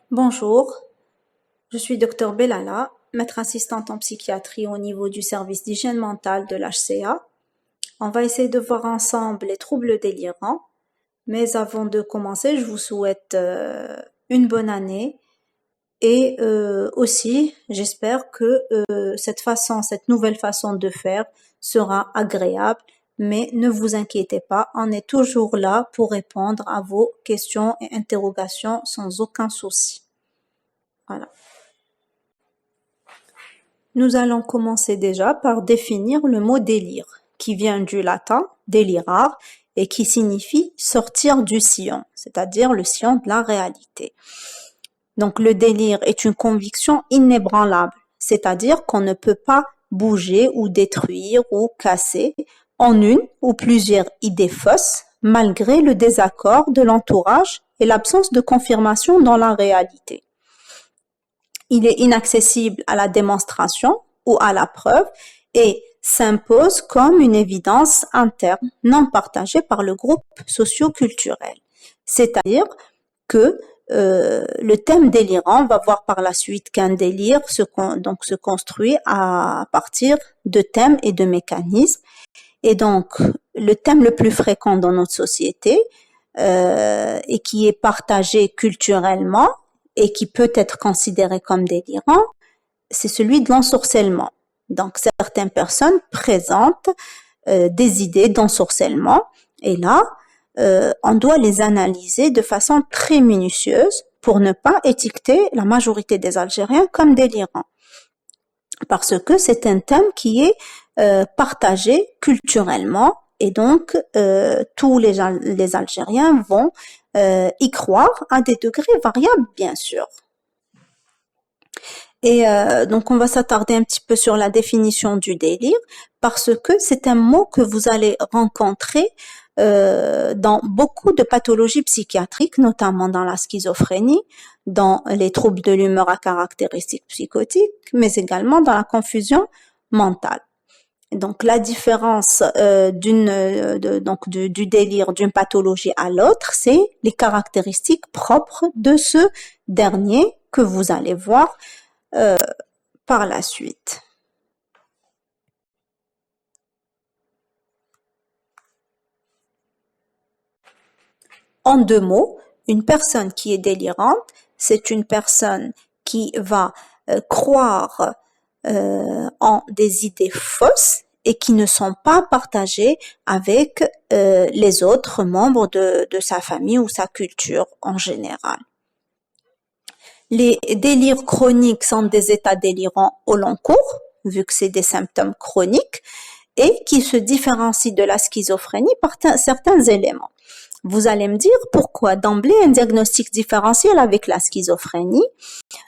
Bonjour, je suis Dr Belala, maître assistante en psychiatrie au niveau du service d'hygiène mentale de l'HCA. On va essayer de voir ensemble les troubles délirants, mais avant de commencer, je vous souhaite une bonne année et aussi, j'espère que cette nouvelle façon de faire sera agréable, mais ne vous inquiétez pas, on est toujours là pour répondre à vos questions et interrogations sans aucun souci. Voilà. Nous allons commencer déjà par définir le mot délire, qui vient du latin delirar et qui signifie sortir du sillon, c'est-à-dire le sillon de la réalité. Donc le délire est une conviction inébranlable, c'est-à-dire qu'on ne peut pas bouger ou détruire ou casser en une ou plusieurs idées fausses malgré le désaccord de l'entourage et l'absence de confirmation dans la réalité. Il est inaccessible à la démonstration ou à la preuve et s'impose comme une évidence interne non partagée par le groupe socio-culturel. C'est-à-dire que le thème délirant va voir par la suite qu'un délire se construit à partir de thèmes et de mécanismes. Et donc, le thème le plus fréquent dans notre société et qui est partagé culturellement et qui peut être considéré comme délirant, c'est celui de l'ensorcellement. Donc, certaines personnes présentent des idées d'ensorcellement et là, on doit les analyser de façon très minutieuse pour ne pas étiqueter la majorité des Algériens comme délirants. Parce que c'est un thème qui est partagé culturellement et donc tous les Algériens vont y croire à des degrés variables, bien sûr. Et donc, on va s'attarder un petit peu sur la définition du délire parce que c'est un mot que vous allez rencontrer dans beaucoup de pathologies psychiatriques, notamment dans la schizophrénie, dans les troubles de l'humeur à caractéristiques psychotiques, mais également dans la confusion mentale. Donc, la différence du délire d'une pathologie à l'autre, c'est les caractéristiques propres de ce dernier que vous allez voir par la suite. En deux mots, une personne qui est délirante, c'est une personne qui va croire en des idées fausses et qui ne sont pas partagées avec les autres membres de sa famille ou sa culture en général. Les délires chroniques sont des états délirants au long cours, vu que c'est des symptômes chroniques, et qui se différencient de la schizophrénie par certains éléments. Vous allez me dire pourquoi d'emblée un diagnostic différentiel avec la schizophrénie?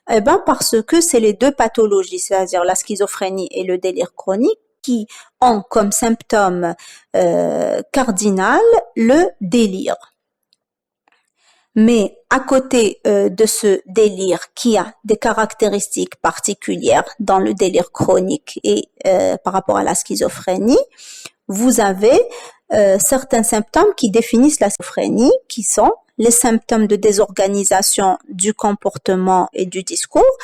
Eh ben parce que c'est les deux pathologies, c'est-à-dire la schizophrénie et le délire chronique, qui ont comme symptôme cardinal le délire. Mais à côté de ce délire qui a des caractéristiques particulières dans le délire chronique et par rapport à la schizophrénie, vous avez certains symptômes qui définissent la schizophrénie, qui sont les symptômes de désorganisation du comportement et du discours,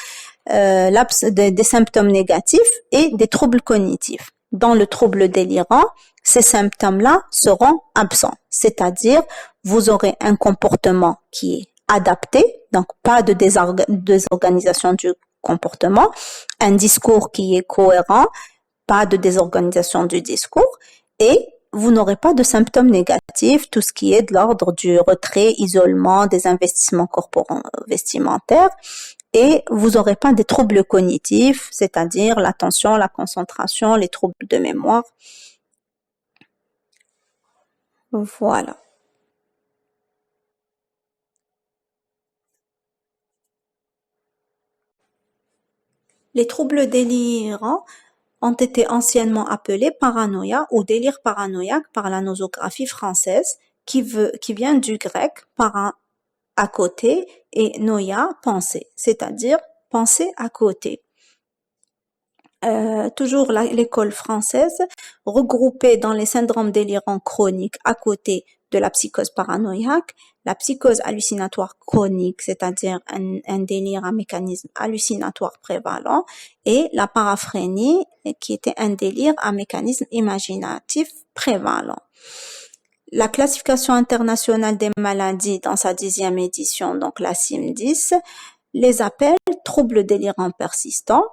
des symptômes négatifs et des troubles cognitifs. Dans le trouble délirant, ces symptômes-là seront absents, c'est-à-dire vous aurez un comportement qui est adapté, donc pas de désorganisation du comportement, un discours qui est cohérent, pas de désorganisation du discours, et vous n'aurez pas de symptômes négatifs, tout ce qui est de l'ordre du retrait, isolement, des investissements corporels vestimentaires, et vous n'aurez pas des troubles cognitifs, c'est-à-dire l'attention, la concentration, les troubles de mémoire. Voilà. Les troubles délirants ont été anciennement appelés paranoïa ou délire paranoïaque par la nosographie française, qui vient du grec para à côté et noia penser, c'est-à-dire penser à côté. Toujours l'école française regroupait dans les syndromes délirants chroniques à côté de la psychose paranoïaque, la psychose hallucinatoire chronique, c'est-à-dire un délire, un mécanisme hallucinatoire prévalent, et la paraphrénie, qui était un délire, un mécanisme imaginatif prévalent. La classification internationale des maladies, dans sa 10e édition, donc la CIM-10, les appelle troubles délirants persistants,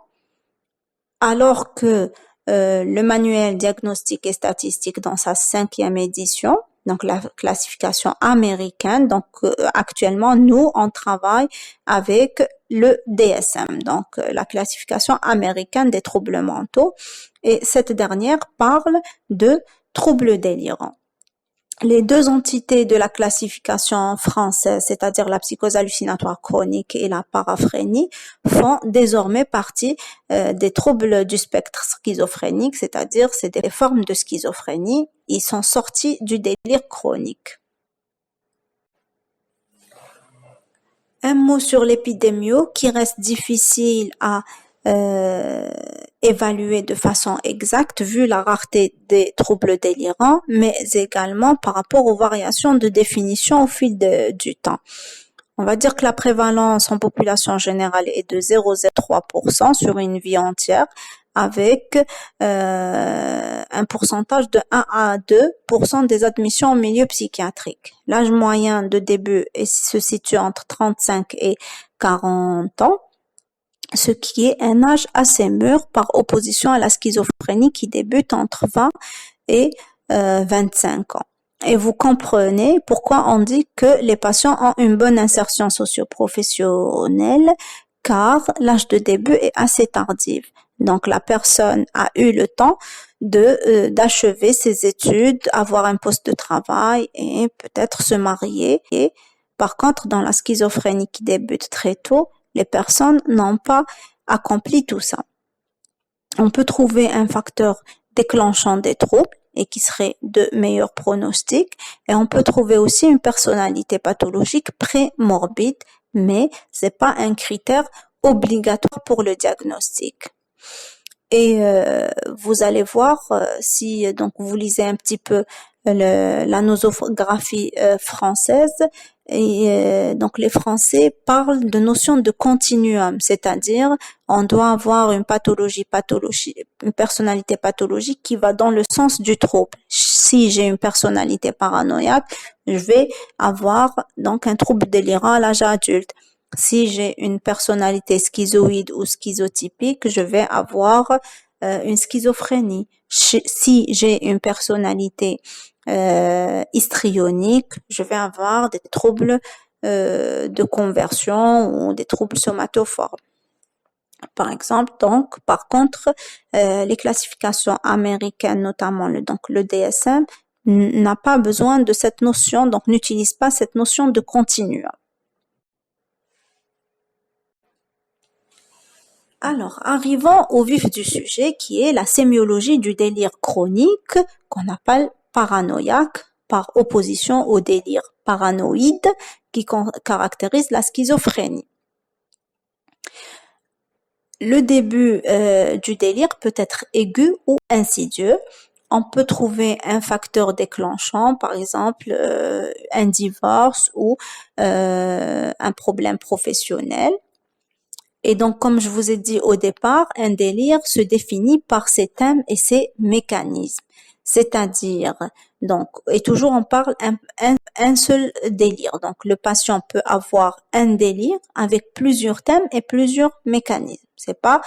alors que le manuel diagnostique et statistique, dans sa 5e édition, donc la classification américaine, donc actuellement nous on travaille avec le DSM, donc la classification américaine des troubles mentaux, et cette dernière parle de troubles délirants. Les deux entités de la classification française, c'est-à-dire la psychose hallucinatoire chronique et la paraphrénie, font désormais partie des troubles du spectre schizophrénique, c'est-à-dire c'est des formes de schizophrénie. Ils sont sortis du délire chronique. Un mot sur l'épidémio qui reste difficile à évaluer de façon exacte vu la rareté des troubles délirants, mais également par rapport aux variations de définition au fil du temps. On va dire que la prévalence en population générale est de 0,03% sur une vie entière, avec un pourcentage de 1 à 2% des admissions au milieu psychiatrique. L'âge moyen de début se situe entre 35 et 40 ans, ce qui est un âge assez mûr par opposition à la schizophrénie qui débute entre 20 et 25 ans. Et vous comprenez pourquoi on dit que les patients ont une bonne insertion socio-professionnelle, car l'âge de début est assez tardif. Donc la personne a eu le temps d'achever ses études, avoir un poste de travail et peut-être se marier. Et par contre, dans la schizophrénie qui débute très tôt, les personnes n'ont pas accompli tout ça. On peut trouver un facteur déclenchant des troubles et qui serait de meilleurs pronostics, et on peut trouver aussi une personnalité pathologique pré-morbide, mais c'est pas un critère obligatoire pour le diagnostic. Et vous allez voir, si donc vous lisez un petit peu la nosographie française, et donc les Français parlent de notion de continuum, c'est-à-dire on doit avoir une personnalité pathologique qui va dans le sens du trouble. Si j'ai une personnalité paranoïaque, je vais avoir donc un trouble délirant à l'âge adulte. Si j'ai une personnalité schizoïde ou schizotypique, je vais avoir une schizophrénie. Si j'ai une personnalité histrionique, je vais avoir des troubles de conversion ou des troubles somatoformes. Par exemple, donc, par contre, les classifications américaines, notamment le DSM, n'a pas besoin de cette notion, donc n'utilise pas cette notion de continuum. Alors, arrivons au vif du sujet qui est la sémiologie du délire chronique qu'on appelle paranoïaque par opposition au délire paranoïde qui caractérise la schizophrénie. Le début du délire peut être aigu ou insidieux. On peut trouver un facteur déclenchant, par exemple un divorce ou un problème professionnel. Et donc, comme je vous ai dit au départ, un délire se définit par ses thèmes et ses mécanismes. C'est-à-dire, donc, et toujours on parle un seul délire. Donc, le patient peut avoir un délire avec plusieurs thèmes et plusieurs mécanismes. C'est pas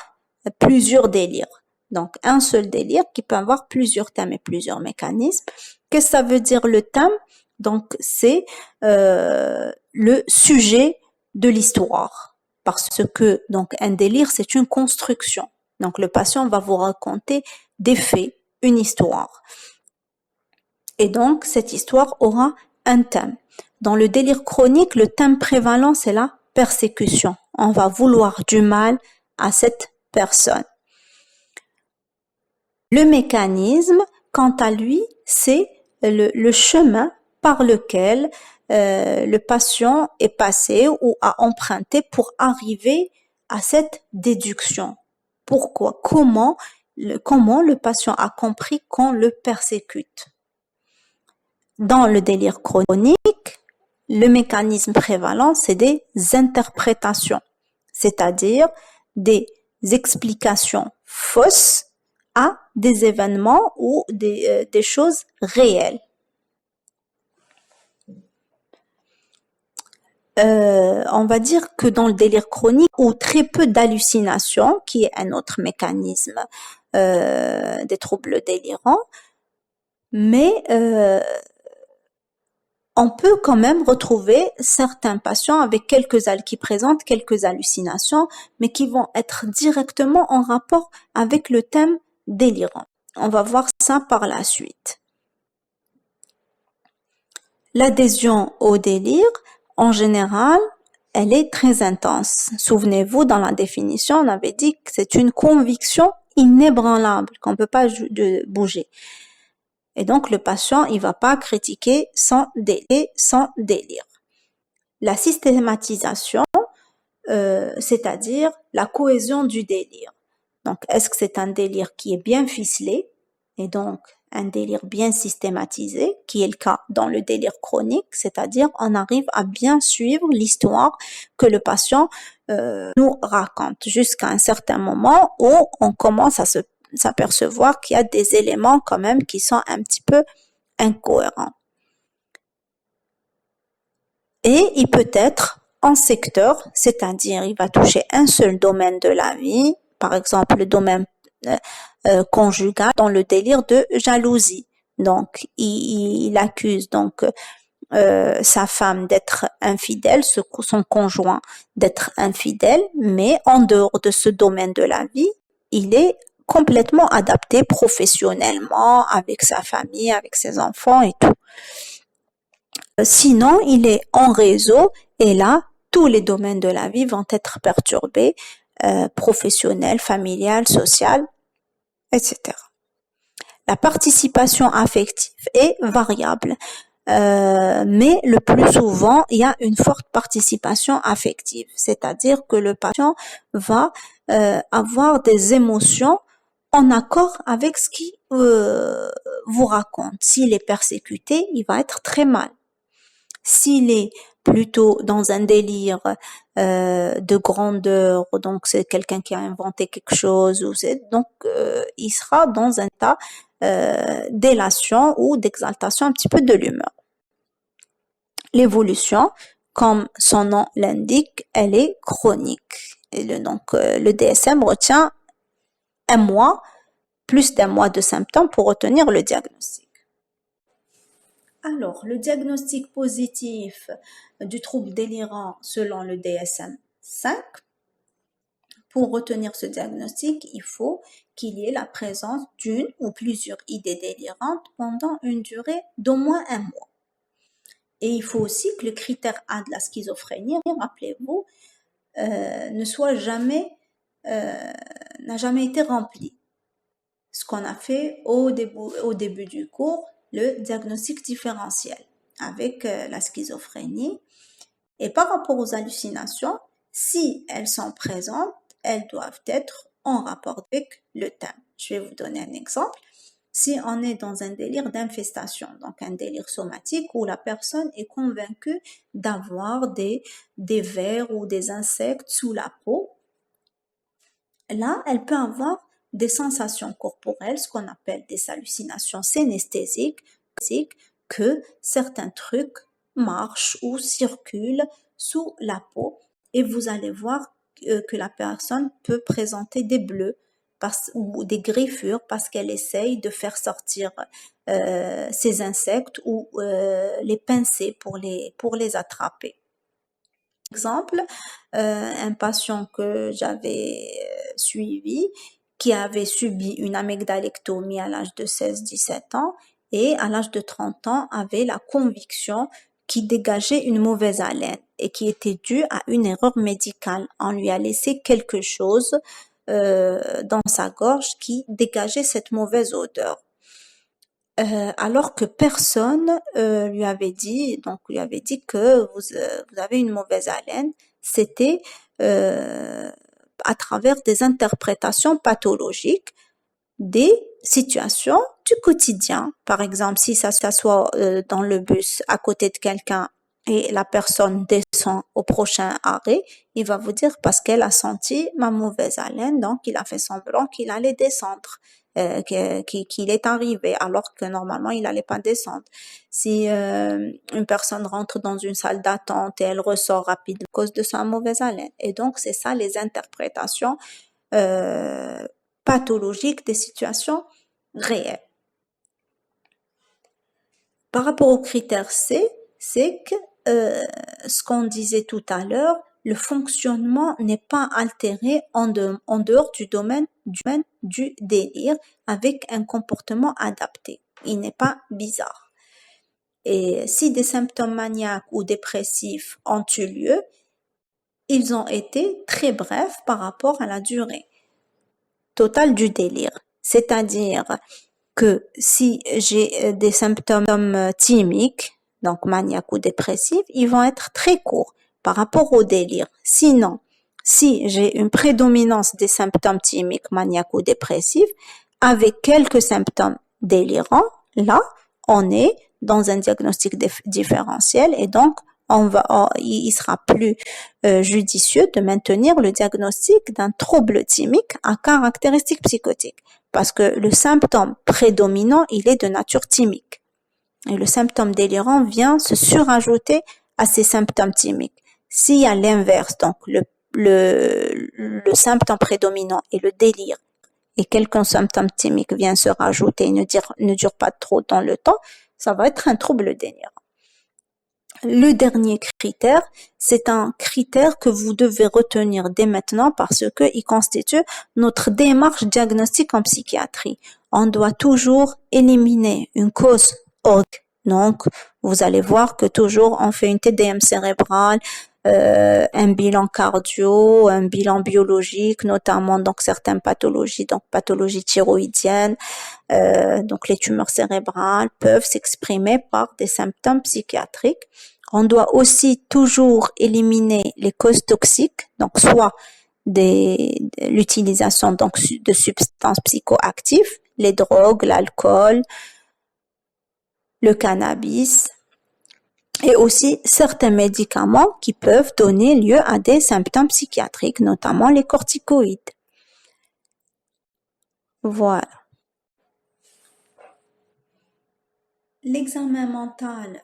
plusieurs délires. Donc, un seul délire qui peut avoir plusieurs thèmes et plusieurs mécanismes. Qu'est-ce que ça veut dire le thème? Donc, c'est le sujet de l'histoire. Parce que donc un délire, c'est une construction. Donc le patient va vous raconter des faits, une histoire. Et donc cette histoire aura un thème. Dans le délire chronique, le thème prévalent, c'est la persécution. On va vouloir du mal à cette personne. Le mécanisme, quant à lui, c'est le chemin par lequel le patient est passé ou a emprunté pour arriver à cette déduction. Pourquoi? Comment le patient a compris qu'on le persécute? Dans le délire chronique, le mécanisme prévalent, c'est des interprétations, c'est-à-dire des explications fausses à des événements ou des choses réelles. On va dire que dans le délire chronique, ou très peu d'hallucinations, qui est un autre mécanisme des troubles délirants, mais on peut quand même retrouver certains patients avec qui présentent quelques hallucinations, mais qui vont être directement en rapport avec le thème délirant. On va voir ça par la suite. L'adhésion au délire, en général, elle est très intense. Souvenez-vous, dans la définition, on avait dit que c'est une conviction inébranlable, qu'on ne peut pas bouger. Et donc, le patient, il va pas critiquer sans délire. La systématisation, c'est-à-dire la cohésion du délire. Donc, est-ce que c'est un délire qui est bien ficelé et donc un délire bien systématisé, qui est le cas dans le délire chronique, c'est-à-dire on arrive à bien suivre l'histoire que le patient nous raconte jusqu'à un certain moment où on commence à s'apercevoir qu'il y a des éléments quand même qui sont un petit peu incohérents. Et il peut être en secteur, c'est-à-dire il va toucher un seul domaine de la vie, par exemple le domaine conjugal, dans le délire de jalousie. Donc il accuse donc sa femme d'être infidèle, son conjoint d'être infidèle, mais en dehors de ce domaine de la vie, il est complètement adapté professionnellement, avec sa famille, avec ses enfants et tout. Sinon, il est en réseau et là, tous les domaines de la vie vont être perturbés, professionnel, familial, social, etc. La participation affective est variable. Mais le plus souvent, il y a une forte participation affective, c'est-à-dire que le patient va avoir des émotions en accord avec ce qu'il vous raconte. S'il est persécuté, il va être très mal. S'il est plutôt dans un délire de grandeur, donc c'est quelqu'un qui a inventé quelque chose, donc il sera dans un état d'élation ou d'exaltation un petit peu de l'humeur. L'évolution, comme son nom l'indique, elle est chronique. Et le DSM retient un mois, plus d'un mois de symptômes pour retenir le diagnostic. Alors, le diagnostic positif du trouble délirant selon le DSM-5, pour retenir ce diagnostic, il faut qu'il y ait la présence d'une ou plusieurs idées délirantes pendant une durée d'au moins un mois. Et il faut aussi que le critère A de la schizophrénie, rappelez-vous, n'a jamais été rempli. Ce qu'on a fait au début du cours, le diagnostic différentiel avec la schizophrénie. Et par rapport aux hallucinations, si elles sont présentes, elles doivent être en rapport avec le thème. Je vais vous donner un exemple. Si on est dans un délire d'infestation, donc un délire somatique où la personne est convaincue d'avoir des vers ou des insectes sous la peau, là, elle peut avoir des sensations corporelles, ce qu'on appelle des hallucinations synesthésiques, que certains trucs marchent ou circulent sous la peau et vous allez voir que la personne peut présenter des bleus ou des griffures parce qu'elle essaye de faire sortir ces insectes ou les pincer pour les attraper. Exemple, un patient que j'avais suivi qui avait subi une amygdalectomie à l'âge de 16-17 ans et à l'âge de 30 ans avait la conviction qu'il dégageait une mauvaise haleine et qui était due à une erreur médicale. On lui a laissé quelque chose dans sa gorge qui dégageait cette mauvaise odeur. Alors que personne lui avait dit que vous avez une mauvaise haleine. C'était à travers des interprétations pathologiques des situations du quotidien. Par exemple, si ça s'assoit dans le bus à côté de quelqu'un et la personne descend au prochain arrêt, il va vous dire parce qu'elle a senti ma mauvaise haleine, donc il a fait semblant qu'il allait descendre, qu'il est arrivé, alors que normalement il n'allait pas descendre. Si une personne rentre dans une salle d'attente et elle ressort rapidement à cause de sa mauvaise haleine. Et donc c'est ça les interprétations pathologiques des situations réelles. Par rapport au critère C, c'est que ce qu'on disait tout à l'heure, le fonctionnement n'est pas altéré en dehors du domaine du délire avec un comportement adapté. Il n'est pas bizarre. Et si des symptômes maniaques ou dépressifs ont eu lieu, ils ont été très brefs par rapport à la durée totale du délire. C'est-à-dire que si j'ai des symptômes thymiques, donc maniaques ou dépressifs, ils vont être très courts par rapport au délire. Sinon, si j'ai une prédominance des symptômes thymiques, maniaques ou dépressifs, avec quelques symptômes délirants, là, on est dans un diagnostic différentiel et donc il sera plus judicieux de maintenir le diagnostic d'un trouble thymique à caractéristiques psychotiques. Parce que le symptôme prédominant, il est de nature thymique. Et le symptôme délirant vient se surajouter à ces symptômes thymiques. S'il y a l'inverse, donc le symptôme prédominant et le délire, et quelques symptômes thymiques viennent se rajouter et ne durent pas trop dans le temps, ça va être un trouble délirant. Le dernier critère, c'est un critère que vous devez retenir dès maintenant parce qu'il constitue notre démarche diagnostique en psychiatrie. On doit toujours éliminer une cause autre. Donc, vous allez voir que toujours on fait une TDM cérébrale, un bilan cardio, un bilan biologique, notamment donc certaines pathologies, donc pathologie thyroïdienne, donc les tumeurs cérébrales peuvent s'exprimer par des symptômes psychiatriques. On doit aussi toujours éliminer les causes toxiques, donc soit l'utilisation donc de substances psychoactives, les drogues, l'alcool, le cannabis, et aussi certains médicaments qui peuvent donner lieu à des symptômes psychiatriques, notamment les corticoïdes. Voilà. L'examen mental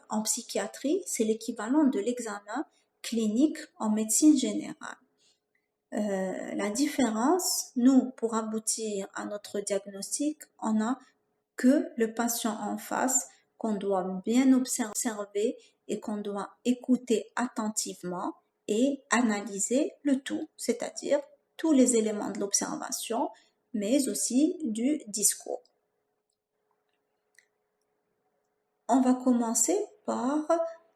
en psychiatrie, c'est l'équivalent de l'examen clinique en médecine générale. La différence, nous, pour aboutir à notre diagnostic, on n'a que le patient en face qu'on doit bien observer et qu'on doit écouter attentivement et analyser le tout, c'est-à-dire tous les éléments de l'observation, mais aussi du discours. On va commencer par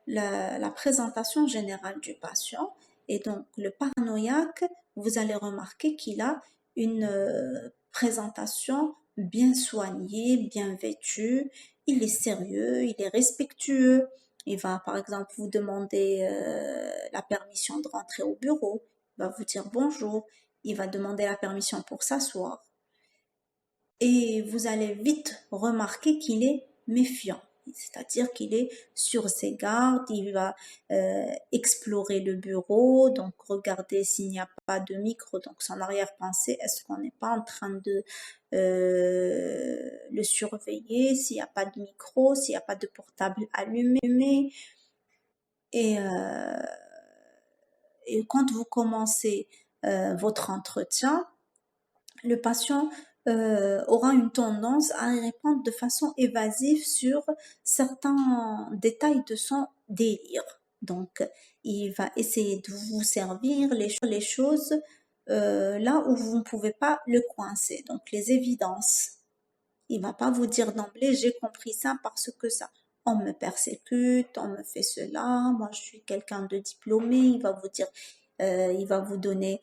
la présentation générale du patient. Et donc, le paranoïaque, vous allez remarquer qu'il a une présentation bien soignée, bien vêtue. Il est sérieux, il est respectueux. Il va, par exemple, vous demander la permission de rentrer au bureau. Il va vous dire bonjour. Il va demander la permission pour s'asseoir. Et vous allez vite remarquer qu'il est méfiant. C'est-à-dire qu'il est sur ses gardes, il va explorer le bureau, donc regarder s'il n'y a pas de micro, donc son arrière-pensée, est-ce qu'on n'est pas en train de le surveiller, s'il n'y a pas de micro, s'il n'y a pas de portable allumé. Et quand vous commencez votre entretien, le patient aura une tendance à répondre de façon évasive sur certains détails de son délire. Donc, il va essayer de vous servir les choses là où vous ne pouvez pas le coincer. Donc, les évidences. Il va pas vous dire d'emblée, j'ai compris ça parce que ça. On me persécute, on me fait cela, moi je suis quelqu'un de diplômé, il va vous dire, il va vous donner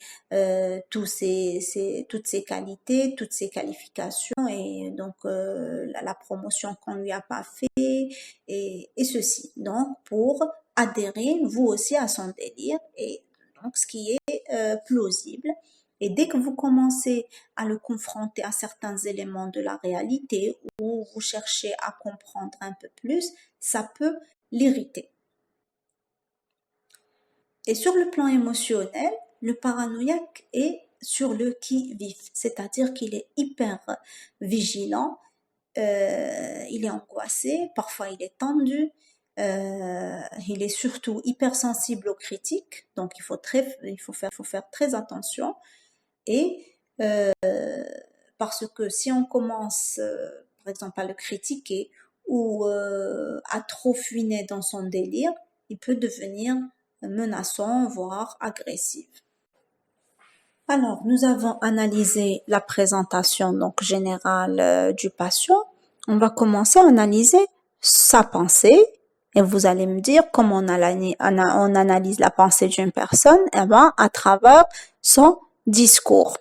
toutes ses qualités, toutes ses qualifications et donc la promotion qu'on lui a pas fait et ceci. Donc pour adhérer vous aussi à son délire et donc ce qui est plausible Et dès que vous commencez à le confronter à certains éléments de la réalité ou vous cherchez à comprendre un peu plus, ça peut l'irriter. Et sur le plan émotionnel, le paranoïaque est sur le qui-vive, c'est-à-dire qu'il est hyper vigilant, il est angoissé, parfois il est tendu, il est surtout hypersensible aux critiques, donc il faut faire très attention. Et parce que si on commence, par exemple, à le critiquer ou à trop fuiner dans son délire, il peut devenir menaçant, voire agressif. Alors, nous avons analysé la présentation donc générale du patient. On va commencer à analyser sa pensée et vous allez me dire comment on analyse la pensée d'une personne, eh ben, à travers son discours.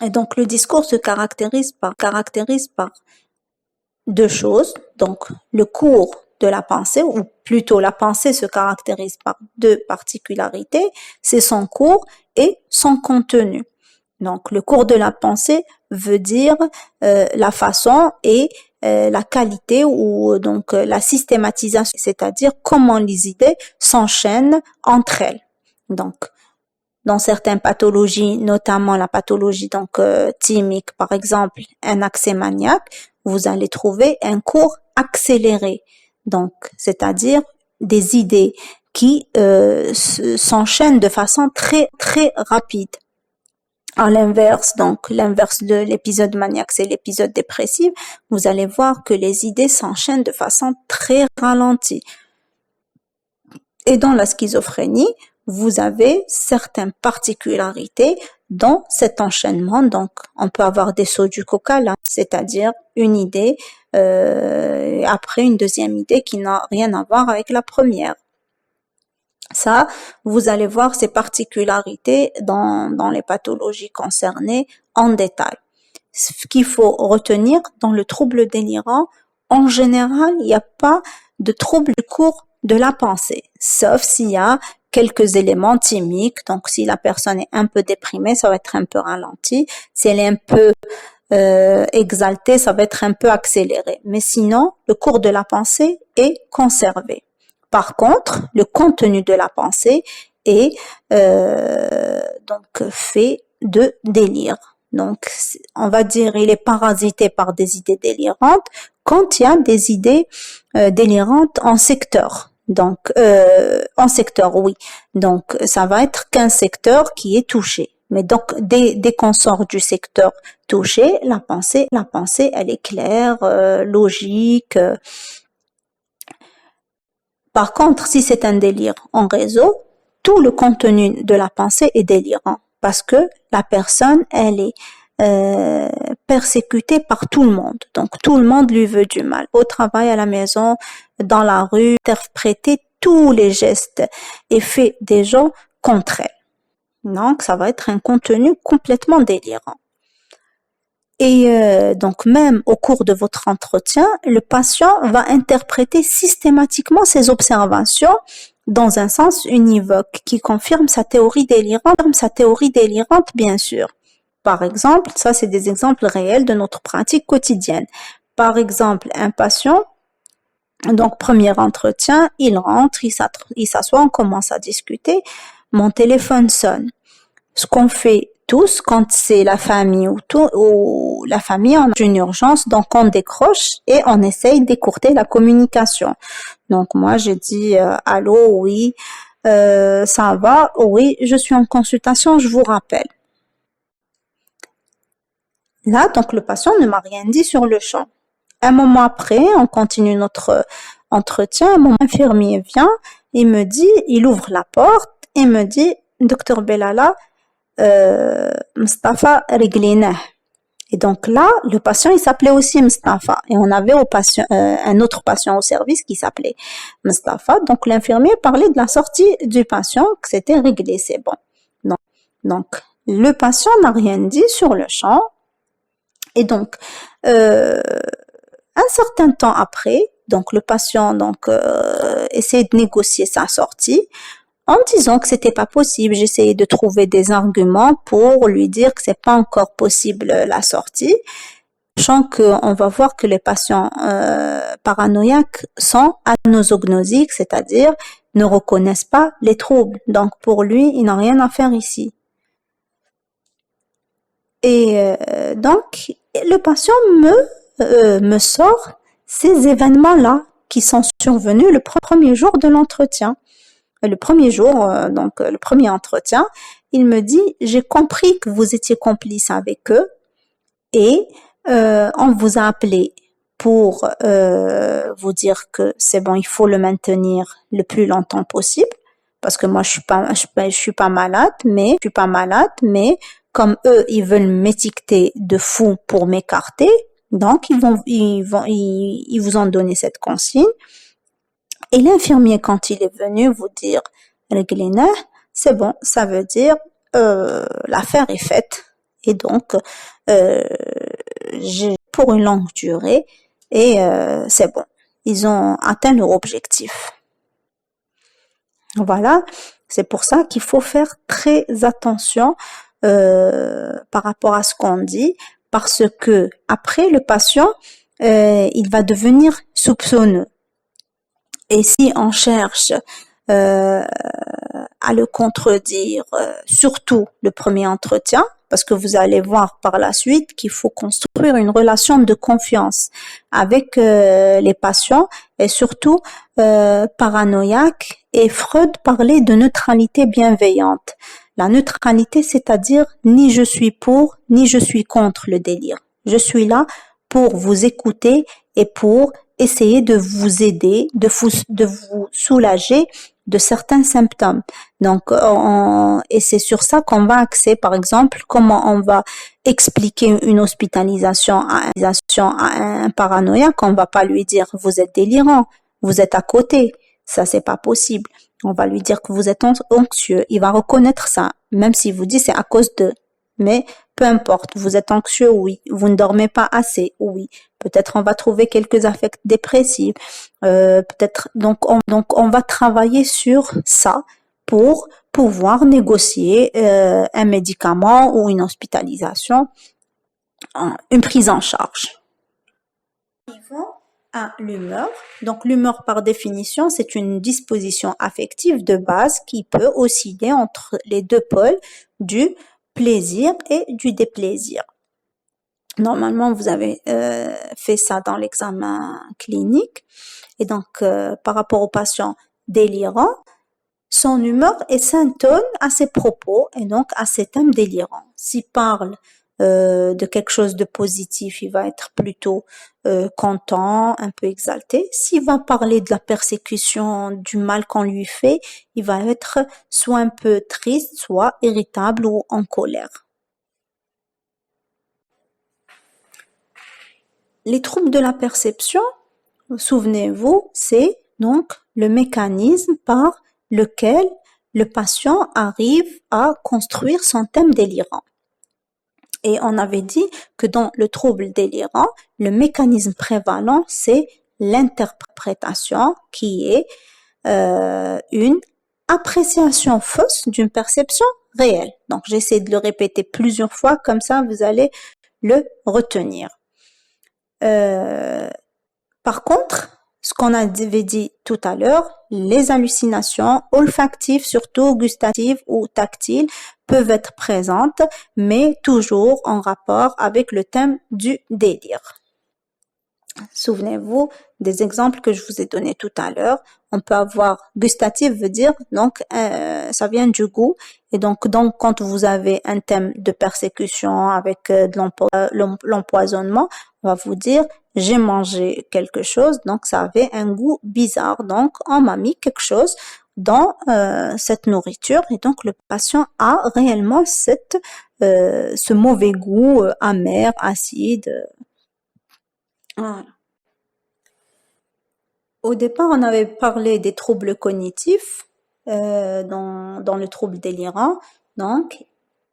Et donc, le discours se caractérise par deux choses. Donc, le cours de la pensée, ou plutôt la pensée se caractérise par deux particularités, c'est son cours et son contenu. Donc, le cours de la pensée veut dire la façon et la qualité ou donc la systématisation, c'est-à-dire comment les idées s'enchaînent entre elles. Donc, dans certaines pathologies, notamment la pathologie donc thymique, par exemple, un accès maniaque, vous allez trouver un cours accéléré. Donc, c'est-à-dire des idées qui s'enchaînent de façon très très rapide. À l'inverse, donc l'inverse de l'épisode maniaque, c'est l'épisode dépressif. Vous allez voir que les idées s'enchaînent de façon très ralentie. Et dans la schizophrénie, vous avez certaines particularités dans cet enchaînement. Donc, on peut avoir des sauts du coq à l'âne, c'est-à-dire une idée après une deuxième idée qui n'a rien à voir avec la première. Ça, vous allez voir ces particularités dans les pathologies concernées en détail. Ce qu'il faut retenir, dans le trouble délirant, en général, il n'y a pas de trouble du cours de la pensée, sauf s'il y a quelques éléments thymiques. Donc, si la personne est un peu déprimée, ça va être un peu ralenti. Si elle est un peu exaltée, ça va être un peu accéléré. Mais sinon, le cours de la pensée est conservé. Par contre, le contenu de la pensée est donc fait de délire. Donc, on va dire il est parasité par des idées délirantes quand il y a des idées délirantes en secteur. Donc, en secteur, oui. Donc, ça va être qu'un secteur qui est touché. Mais donc, dès qu'on sort du secteur touché, la pensée, elle est claire, logique. Par contre, si c'est un délire en réseau, tout le contenu de la pensée est délirant parce que la personne, elle est persécutée par tout le monde. Donc, tout le monde lui veut du mal. Au travail, à la maison, dans la rue, interpréter tous les gestes et faits des gens contre elle. Donc, ça va être un contenu complètement délirant. Et donc, même au cours de votre entretien, le patient va interpréter systématiquement ses observations dans un sens univoque qui confirme sa théorie délirante, bien sûr. Par exemple, ça c'est des exemples réels de notre pratique quotidienne. Par exemple, un patient, donc premier entretien, il rentre, il s'assoit, on commence à discuter, mon téléphone sonne. Ce qu'on fait tous quand c'est la famille ou la famille en une urgence, donc on décroche et on essaye d'écourter la communication. Donc moi j'ai dit allô, oui, ça va, oui, je suis en consultation, je vous rappelle. Là, donc le patient ne m'a rien dit sur le champ. Un moment après, on continue notre entretien, mon infirmier vient, il ouvre la porte et me dit, docteur Belala, Mustafa Reglineh. Et donc là, le patient, il s'appelait aussi Mustafa. Et on avait un autre patient au service qui s'appelait Mustafa. Donc l'infirmier parlait de la sortie du patient, que c'était réglé, c'est bon. Donc le patient n'a rien dit sur le champ. Et donc, un certain temps après, donc le patient essaie de négocier sa sortie. En disant que c'était pas possible, j'essayais de trouver des arguments pour lui dire que c'est pas encore possible la sortie, sachant qu'on va voir que les patients paranoïaques sont anosognosiques, c'est-à-dire ne reconnaissent pas les troubles. Donc pour lui, il n'a rien à faire ici. Et donc le patient me sort ces événements-là qui sont survenus le premier jour de l'entretien. Le premier jour, donc le premier entretien, il me dit, j'ai compris que vous étiez complice avec eux et on vous a appelé pour vous dire que c'est bon, il faut le maintenir le plus longtemps possible parce que moi je suis pas malade, mais comme eux ils veulent m'étiqueter de fou pour m'écarter, donc ils vous ont donné cette consigne. Et l'infirmier, quand il est venu vous dire Reglina, c'est bon, ça veut dire l'affaire est faite. Et donc, j'ai pour une longue durée et c'est bon. Ils ont atteint leur objectif. Voilà, c'est pour ça qu'il faut faire très attention par rapport à ce qu'on dit, parce que après le patient, il va devenir soupçonneux. Et si on cherche à le contredire, surtout le premier entretien, parce que vous allez voir par la suite qu'il faut construire une relation de confiance avec les patients et surtout paranoïaque. Et Freud parlait de neutralité bienveillante. La neutralité, c'est-à-dire ni je suis pour, ni je suis contre le délire. Je suis là pour vous écouter et pour essayer de vous aider, de vous soulager de certains symptômes. Donc, et c'est sur ça qu'on va axer, par exemple, comment on va expliquer une hospitalisation à un paranoïaque. On va pas lui dire vous êtes délirant, vous êtes à côté. Ça, c'est pas possible. On va lui dire que vous êtes anxieux. Il va reconnaître ça, même s'il vous dit c'est à cause de. Mais peu importe, vous êtes anxieux, oui. Vous ne dormez pas assez, oui. Peut-être on va trouver quelques affects dépressifs. Peut-être donc on va travailler sur ça pour pouvoir négocier un médicament ou une hospitalisation, une prise en charge. Arrivons à l'humeur. Donc l'humeur par définition, c'est une disposition affective de base qui peut osciller entre les deux pôles du plaisir et du déplaisir. Normalement, vous avez fait ça dans l'examen clinique. Et donc, par rapport au patient délirant, son humeur est syntonne à ses propos et donc à ses thèmes délirants. S'il parle de quelque chose de positif, il va être plutôt content, un peu exalté. S'il va parler de la persécution, du mal qu'on lui fait, il va être soit un peu triste, soit irritable ou en colère. Les troubles de la perception, souvenez-vous, c'est donc le mécanisme par lequel le patient arrive à construire son thème délirant. Et on avait dit que dans le trouble délirant, le mécanisme prévalent, c'est l'interprétation qui est une appréciation fausse d'une perception réelle. Donc j'essaie de le répéter plusieurs fois, comme ça vous allez le retenir. Par contre, ce qu'on avait dit tout à l'heure, les hallucinations olfactives, surtout gustatives ou tactiles, peuvent être présentes, mais toujours en rapport avec le thème du délire. Souvenez-vous des exemples que je vous ai donnés tout à l'heure. On peut avoir gustatif veut dire donc ça vient du goût et donc quand vous avez un thème de persécution avec de l'empoisonnement, on va vous dire j'ai mangé quelque chose donc ça avait un goût bizarre donc on m'a mis quelque chose dans cette nourriture et donc le patient a réellement ce mauvais goût amer, acide. Voilà. Au départ, on avait parlé des troubles cognitifs dans le trouble délirant. Donc,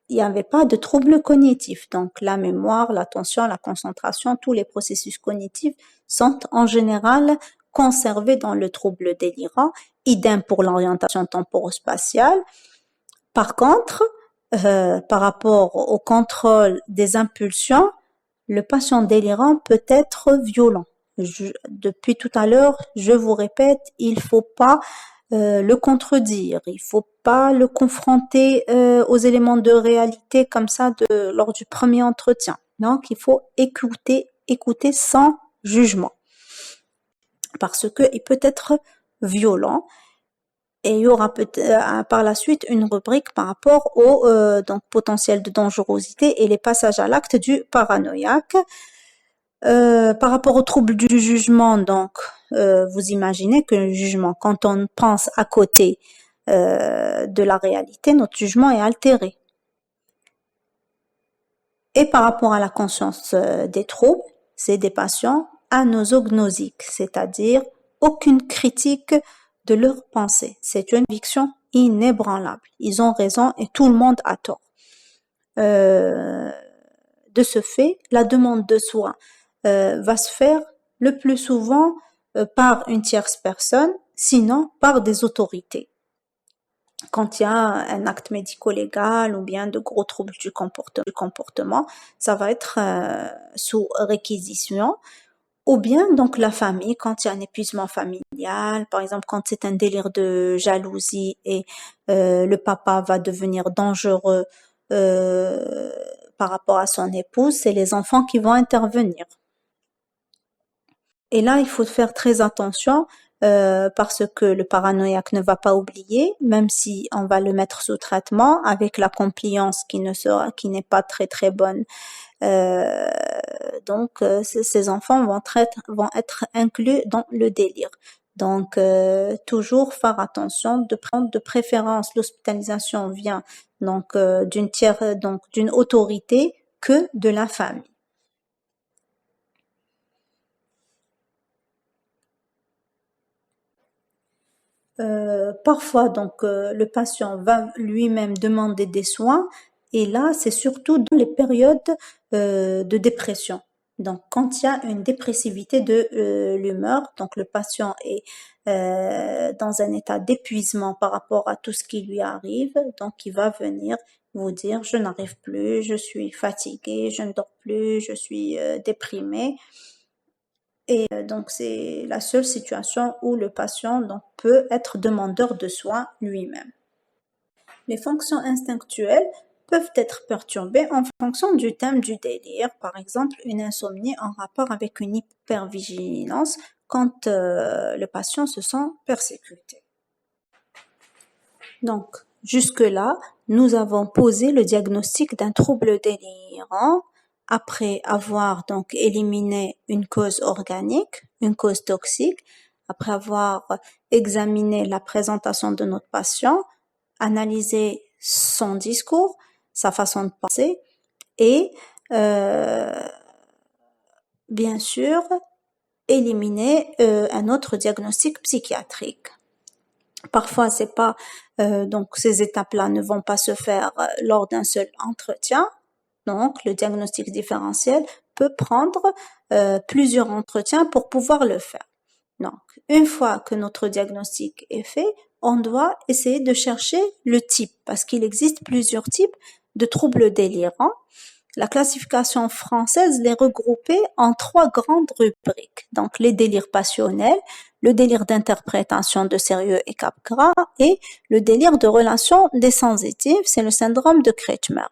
il n'y avait pas de troubles cognitifs. Donc, la mémoire, l'attention, la concentration, tous les processus cognitifs sont en général conservés dans le trouble délirant. idem pour l'orientation temporospatiale. Par contre, par rapport au contrôle des impulsions, le patient délirant peut être violent. Depuis tout à l'heure, je vous répète, il faut pas le contredire, il faut pas le confronter aux éléments de réalité comme ça lors du premier entretien. Donc, il faut écouter sans jugement, parce que il peut être violent. Et il y aura par la suite une rubrique par rapport au donc potentiel de dangerosité et les passages à l'acte du paranoïaque. Par rapport au trouble du jugement, donc vous imaginez que le jugement, quand on pense à côté de la réalité, notre jugement est altéré. Et par rapport à la conscience des troubles, c'est des patients anosognosiques, c'est-à-dire aucune critique de leur pensée. C'est une conviction inébranlable. Ils ont raison et tout le monde a tort. De ce fait, la demande de soins va se faire le plus souvent par une tierce personne, sinon par des autorités. Quand il y a un acte médico-légal ou bien de gros troubles du comportement, ça va être sous réquisition. Ou bien donc la famille, quand il y a un épuisement familial, par exemple quand c'est un délire de jalousie et le papa va devenir dangereux par rapport à son épouse, c'est les enfants qui vont intervenir. Et là, il faut faire très attention parce que le paranoïaque ne va pas oublier, même si on va le mettre sous traitement avec la compliance qui n'est pas très très bonne. Donc, ces enfants vont être inclus dans le délire. Donc, toujours faire attention de prendre de préférence l'hospitalisation vient donc d'une autorité que de la famille. Parfois, donc, le patient va lui-même demander des soins et là, c'est surtout dans les périodes de dépression. Donc, quand il y a une dépressivité de l'humeur, donc le patient est dans un état d'épuisement par rapport à tout ce qui lui arrive, donc il va venir vous dire, je n'arrive plus, je suis fatigué, je ne dors plus, je suis déprimé. Et donc, c'est la seule situation où le patient donc, peut être demandeur de soins lui-même. Les fonctions instinctuelles peuvent être perturbées en fonction du thème du délire, par exemple une insomnie en rapport avec une hypervigilance quand le patient se sent persécuté. Donc, jusque-là, nous avons posé le diagnostic d'un trouble délirant après avoir donc éliminé une cause organique, une cause toxique, après avoir examiné la présentation de notre patient, analysé son discours, sa façon de penser et bien sûr éliminer un autre diagnostic psychiatrique. Parfois, c'est pas donc ces étapes-là ne vont pas se faire lors d'un seul entretien. Donc, le diagnostic différentiel peut prendre plusieurs entretiens pour pouvoir le faire. Donc, une fois que notre diagnostic est fait, on doit essayer de chercher le type, parce qu'il existe plusieurs types de troubles délirants. La classification française les regroupait en 3 grandes rubriques. Donc, les délires passionnels, le délire d'interprétation de sérieux et cap-gras et le délire de relation désensitive, c'est le syndrome de Kretschmer.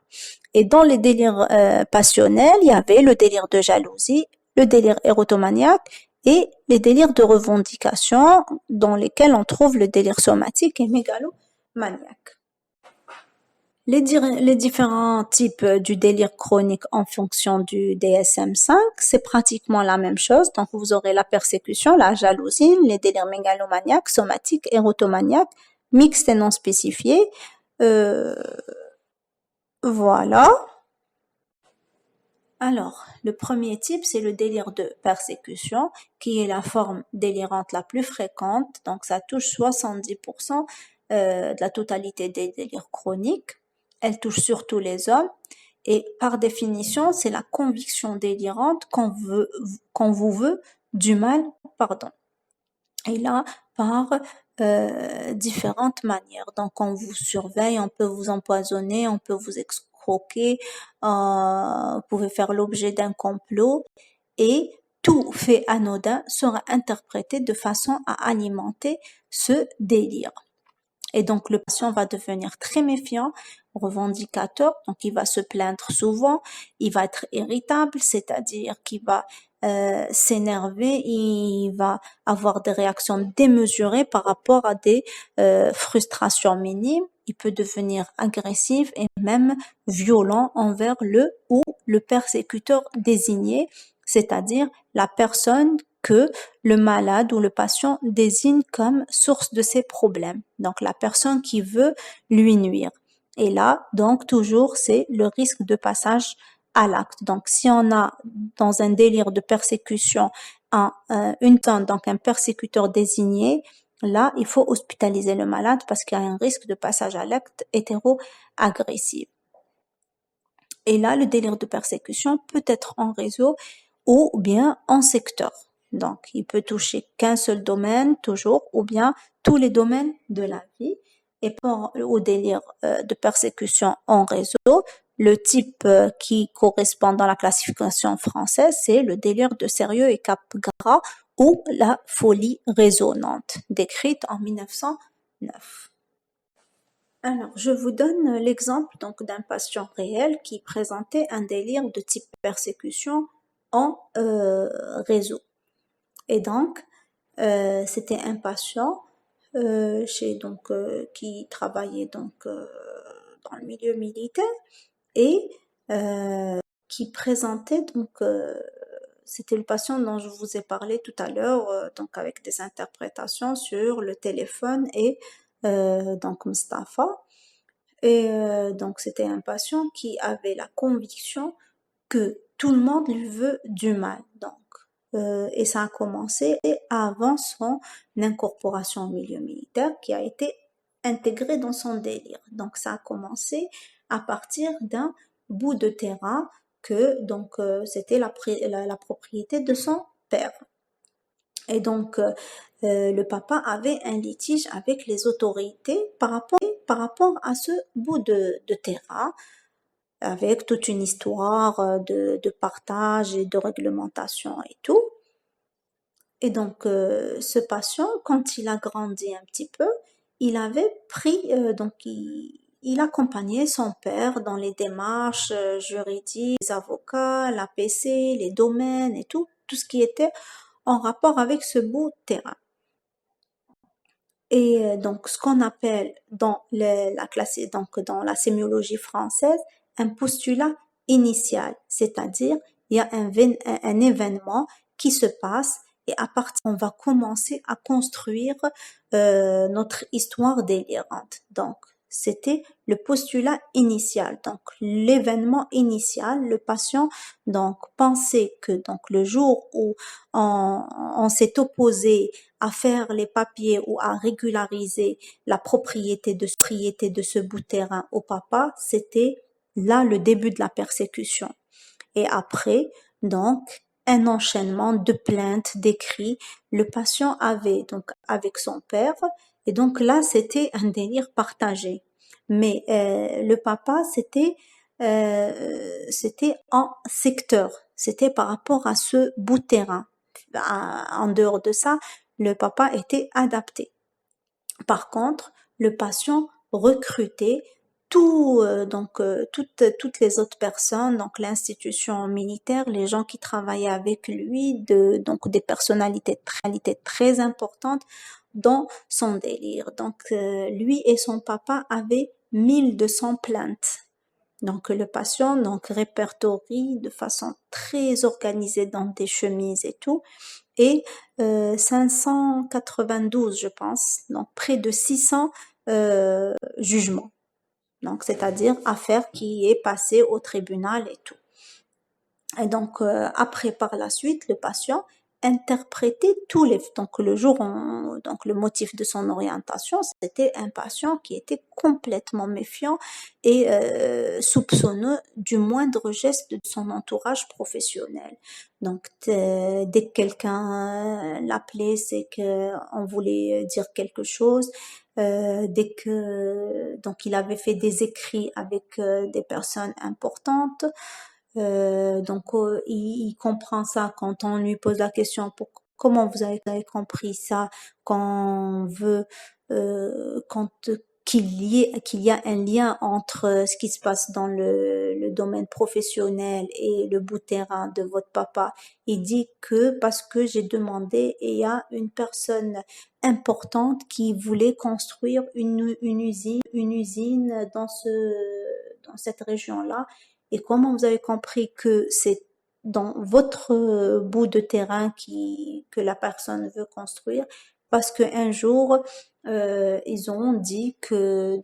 Et dans les délires passionnels, il y avait le délire de jalousie, le délire érotomaniaque et les délires de revendication dans lesquels on trouve le délire somatique et mégalomaniaque. Les différents types du délire chronique en fonction du DSM-5, c'est pratiquement la même chose. Donc, vous aurez la persécution, la jalousie, les délires mégalomaniaques, somatiques, érotomaniaques, mixtes et non spécifiés. Voilà. Alors, le premier type, c'est le délire de persécution, qui est la forme délirante la plus fréquente. Donc, ça touche 70% de la totalité des délires chroniques. Elle touche surtout les hommes. Et par définition, c'est la conviction délirante qu'on vous veut du mal, pardon. Et là, par différentes manières. Donc, on vous surveille, on peut vous empoisonner, on peut vous escroquer, vous pouvez faire l'objet d'un complot et tout fait anodin sera interprété de façon à alimenter ce délire. Et donc, le patient va devenir très méfiant, revendicateur, donc il va se plaindre souvent, il va être irritable, c'est-à-dire qu'il va s'énerver, il va avoir des réactions démesurées par rapport à des frustrations minimes, il peut devenir agressif et même violent envers le ou le persécuteur désigné, c'est-à-dire la personne que le malade ou le patient désigne comme source de ses problèmes. Donc la personne qui veut lui nuire. Et là, donc toujours, c'est le risque de passage à l'acte. Donc si on a dans un délire de persécution donc un persécuteur désigné, là, il faut hospitaliser le malade parce qu'il y a un risque de passage à l'acte hétéro-agressif. Et là, le délire de persécution peut être en réseau ou bien en secteur. Donc, il peut toucher qu'un seul domaine, toujours, ou bien tous les domaines de la vie. Et au délire de persécution en réseau, le type qui correspond dans la classification française, c'est le délire de sérieux et Capgras ou la folie résonante, décrite en 1909. Alors, je vous donne l'exemple donc d'un patient réel qui présentait un délire de type persécution en réseau. Et donc, c'était un patient qui travaillait donc dans le milieu militaire et qui présentait donc c'était le patient dont je vous ai parlé tout à l'heure, donc avec des interprétations sur le téléphone et donc Mustapha. Et donc c'était un patient qui avait la conviction que tout le monde lui veut du mal. Donc, et ça a commencé avant son incorporation au milieu militaire qui a été intégré dans son délire. Donc ça a commencé à partir d'un bout de terrain que donc c'était la propriété de son père. Et donc le papa avait un litige avec les autorités par rapport à ce bout de terrain avec toute une histoire de partage et de réglementation et tout. Et donc, ce patient, quand il a grandi un petit peu, il avait pris, il accompagnait son père dans les démarches juridiques, les avocats, l'APC, les domaines et tout ce qui était en rapport avec ce bout de terrain. Et donc, ce qu'on appelle dans la classe, donc dans la sémiologie française, un postulat initial, c'est-à-dire il y a un événement qui se passe et à partir on va commencer à construire notre histoire délirante. Donc, c'était le postulat initial, donc l'événement initial, le patient donc pensait que donc le jour où on s'est opposé à faire les papiers ou à régulariser la propriété de ce bout de terrain au papa, c'était là le début de la persécution. Et après, donc, un enchaînement de plaintes, d'écrits. Le patient avait donc avec son père, et donc là, c'était un délire partagé. Mais le papa, c'était en secteur, c'était par rapport à ce bout de terrain. En dehors de ça, le papa était adapté. Par contre, le patient recrutait toutes les autres personnes, donc l'institution militaire, les gens qui travaillaient avec lui, donc des personnalités très importantes dans son délire. Donc lui et son papa avaient 1200 plaintes. Donc le patient donc répertorie de façon très organisée dans des chemises et tout et 592 je pense, donc près de 600 jugements. Donc c'est-à-dire affaire qui est passée au tribunal et tout. Et donc après par la suite le patient interprété tous les... Donc le jour, donc le motif de son orientation, c'était un patient qui était complètement méfiant et soupçonneux du moindre geste de son entourage professionnel. Donc dès que quelqu'un l'appelait, c'est qu'on voulait dire quelque chose. Dès que donc il avait fait des écrits avec des personnes importantes, il comprend ça quand on lui pose la question comment vous avez compris ça quand on veut quand qu'il y a un lien entre ce qui se passe dans le domaine professionnel et le bout de terrain de votre papa. Il dit que parce que j'ai demandé et il y a une personne importante qui voulait construire une usine dans cette région-là. Et comment vous avez compris que c'est dans votre bout de terrain que la personne veut construire? Parce qu'un jour, ils ont dit que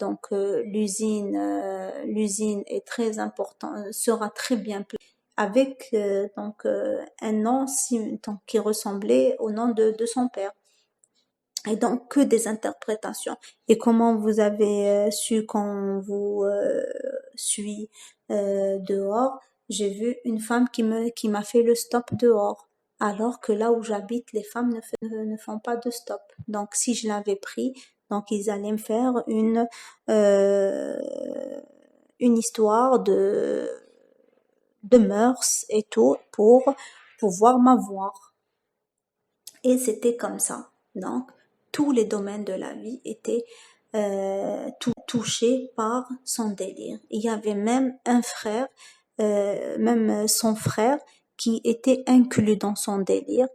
l'usine est très importante, sera très bien avec un nom qui ressemblait au nom de son père. Et donc que des interprétations. Et comment vous avez su quand vous suit dehors, j'ai vu une femme qui m'a fait le stop dehors. Alors que là où j'habite, les femmes ne font pas de stop. Donc si je l'avais pris, donc ils allaient me faire euh, une histoire de mœurs et tout pour pouvoir m'avoir. Et c'était comme ça. Donc, tous les domaines de la vie étaient touchés par son délire. Il y avait même un frère, même son frère, qui était inclus dans son délire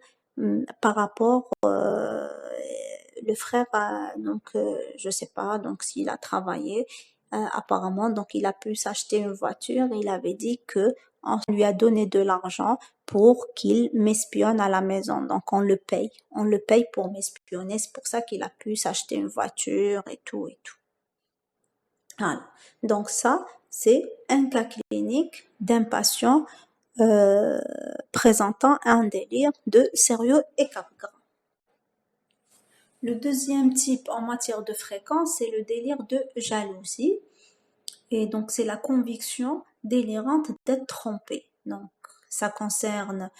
par rapport le frère je sais pas donc s'il a travaillé apparemment donc il a pu s'acheter une voiture et il avait dit que on lui a donné de l'argent pour qu'il m'espionne à la maison. Donc on le paye pour m'espionner. C'est pour ça qu'il a pu s'acheter une voiture et tout et tout. Voilà. Donc ça, c'est un cas clinique d'un patient présentant un délire de sérieux et capgras. Le deuxième type en matière de fréquence, c'est le délire de jalousie. Et donc, c'est la conviction délirante d'être trompé. Donc, ça concerne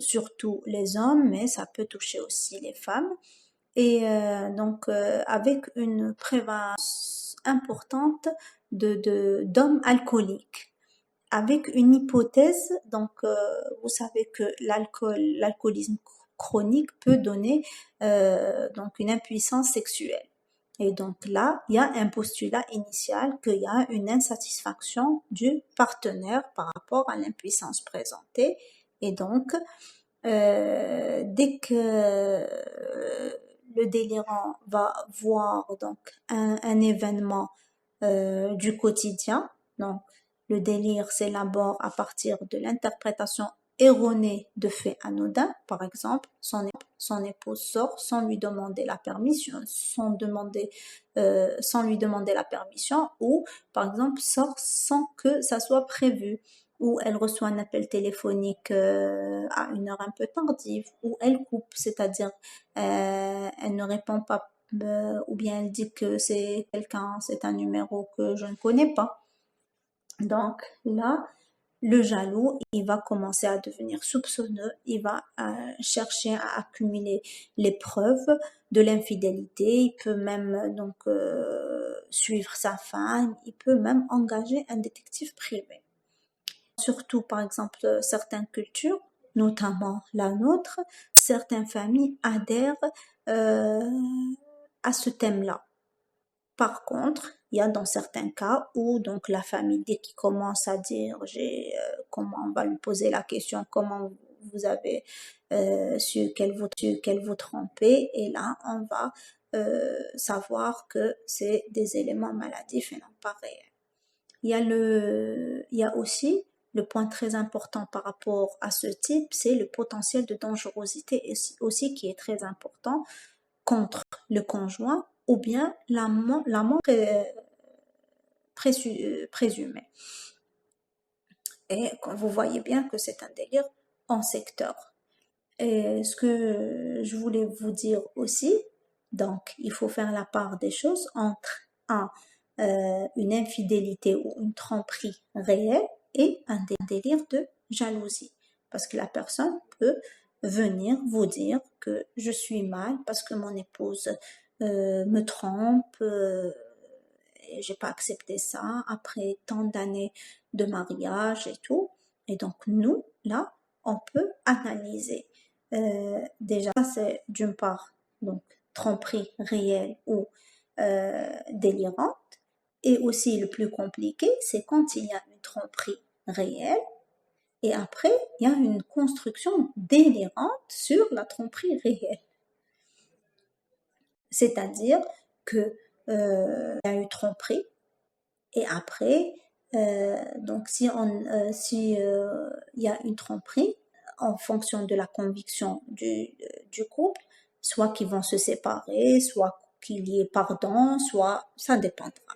surtout les hommes, mais ça peut toucher aussi les femmes. Et avec une prévalence importante d'hommes alcooliques. Avec une hypothèse, vous savez que l'alcoolisme chronique peut donner une impuissance sexuelle. Et donc là, il y a un postulat initial qu'il y a une insatisfaction du partenaire par rapport à l'impuissance présentée. Et donc, dès que le délirant va voir donc un événement du quotidien, donc le délire s'élabore à partir de l'interprétation erronée de faits anodins, par exemple, son épouse sort sans lui demander la permission, sans lui demander la permission, ou par exemple sort sans que ça soit prévu, ou elle reçoit un appel téléphonique à une heure un peu tardive, ou elle coupe, c'est-à-dire elle ne répond pas, ou bien elle dit que c'est un numéro que je ne connais pas. Donc là, le jaloux, il va commencer à devenir soupçonneux, il va chercher à accumuler les preuves de l'infidélité, il peut même suivre sa femme, il peut même engager un détective privé. Surtout, par exemple, certaines cultures, notamment la nôtre, certaines familles adhèrent à ce thème-là. Par contre, il y a dans certains cas où donc la famille, dès qu'il commence à dire, comment on va lui poser la question, comment vous avez su qu'elle vous trompait, et là on va savoir que c'est des éléments maladifs et non pas réels. Il y a aussi le point très important par rapport à ce type, c'est le potentiel de dangerosité aussi qui est très important contre le conjoint ou bien l'amant présumé. Et vous voyez bien que c'est un délire en secteur. Et ce que je voulais vous dire aussi, donc il faut faire la part des choses entre un, une infidélité ou une tromperie réelle et un délire de jalousie. Parce que la personne peut venir vous dire que je suis mal parce que mon épouse me trompe, et j'ai pas accepté ça après tant d'années de mariage et tout. Et donc nous, là, on peut analyser. Déjà, c'est d'une part, donc tromperie réelle ou délirante. Et aussi le plus compliqué, c'est quand il y a une tromperie réelle et après, il y a une construction délirante sur la tromperie réelle. C'est-à-dire que il y a eu tromperie et après, donc si il y a une tromperie, en fonction de la conviction du couple, soit qu'ils vont se séparer, soit qu'il y ait pardon, soit ça dépendra.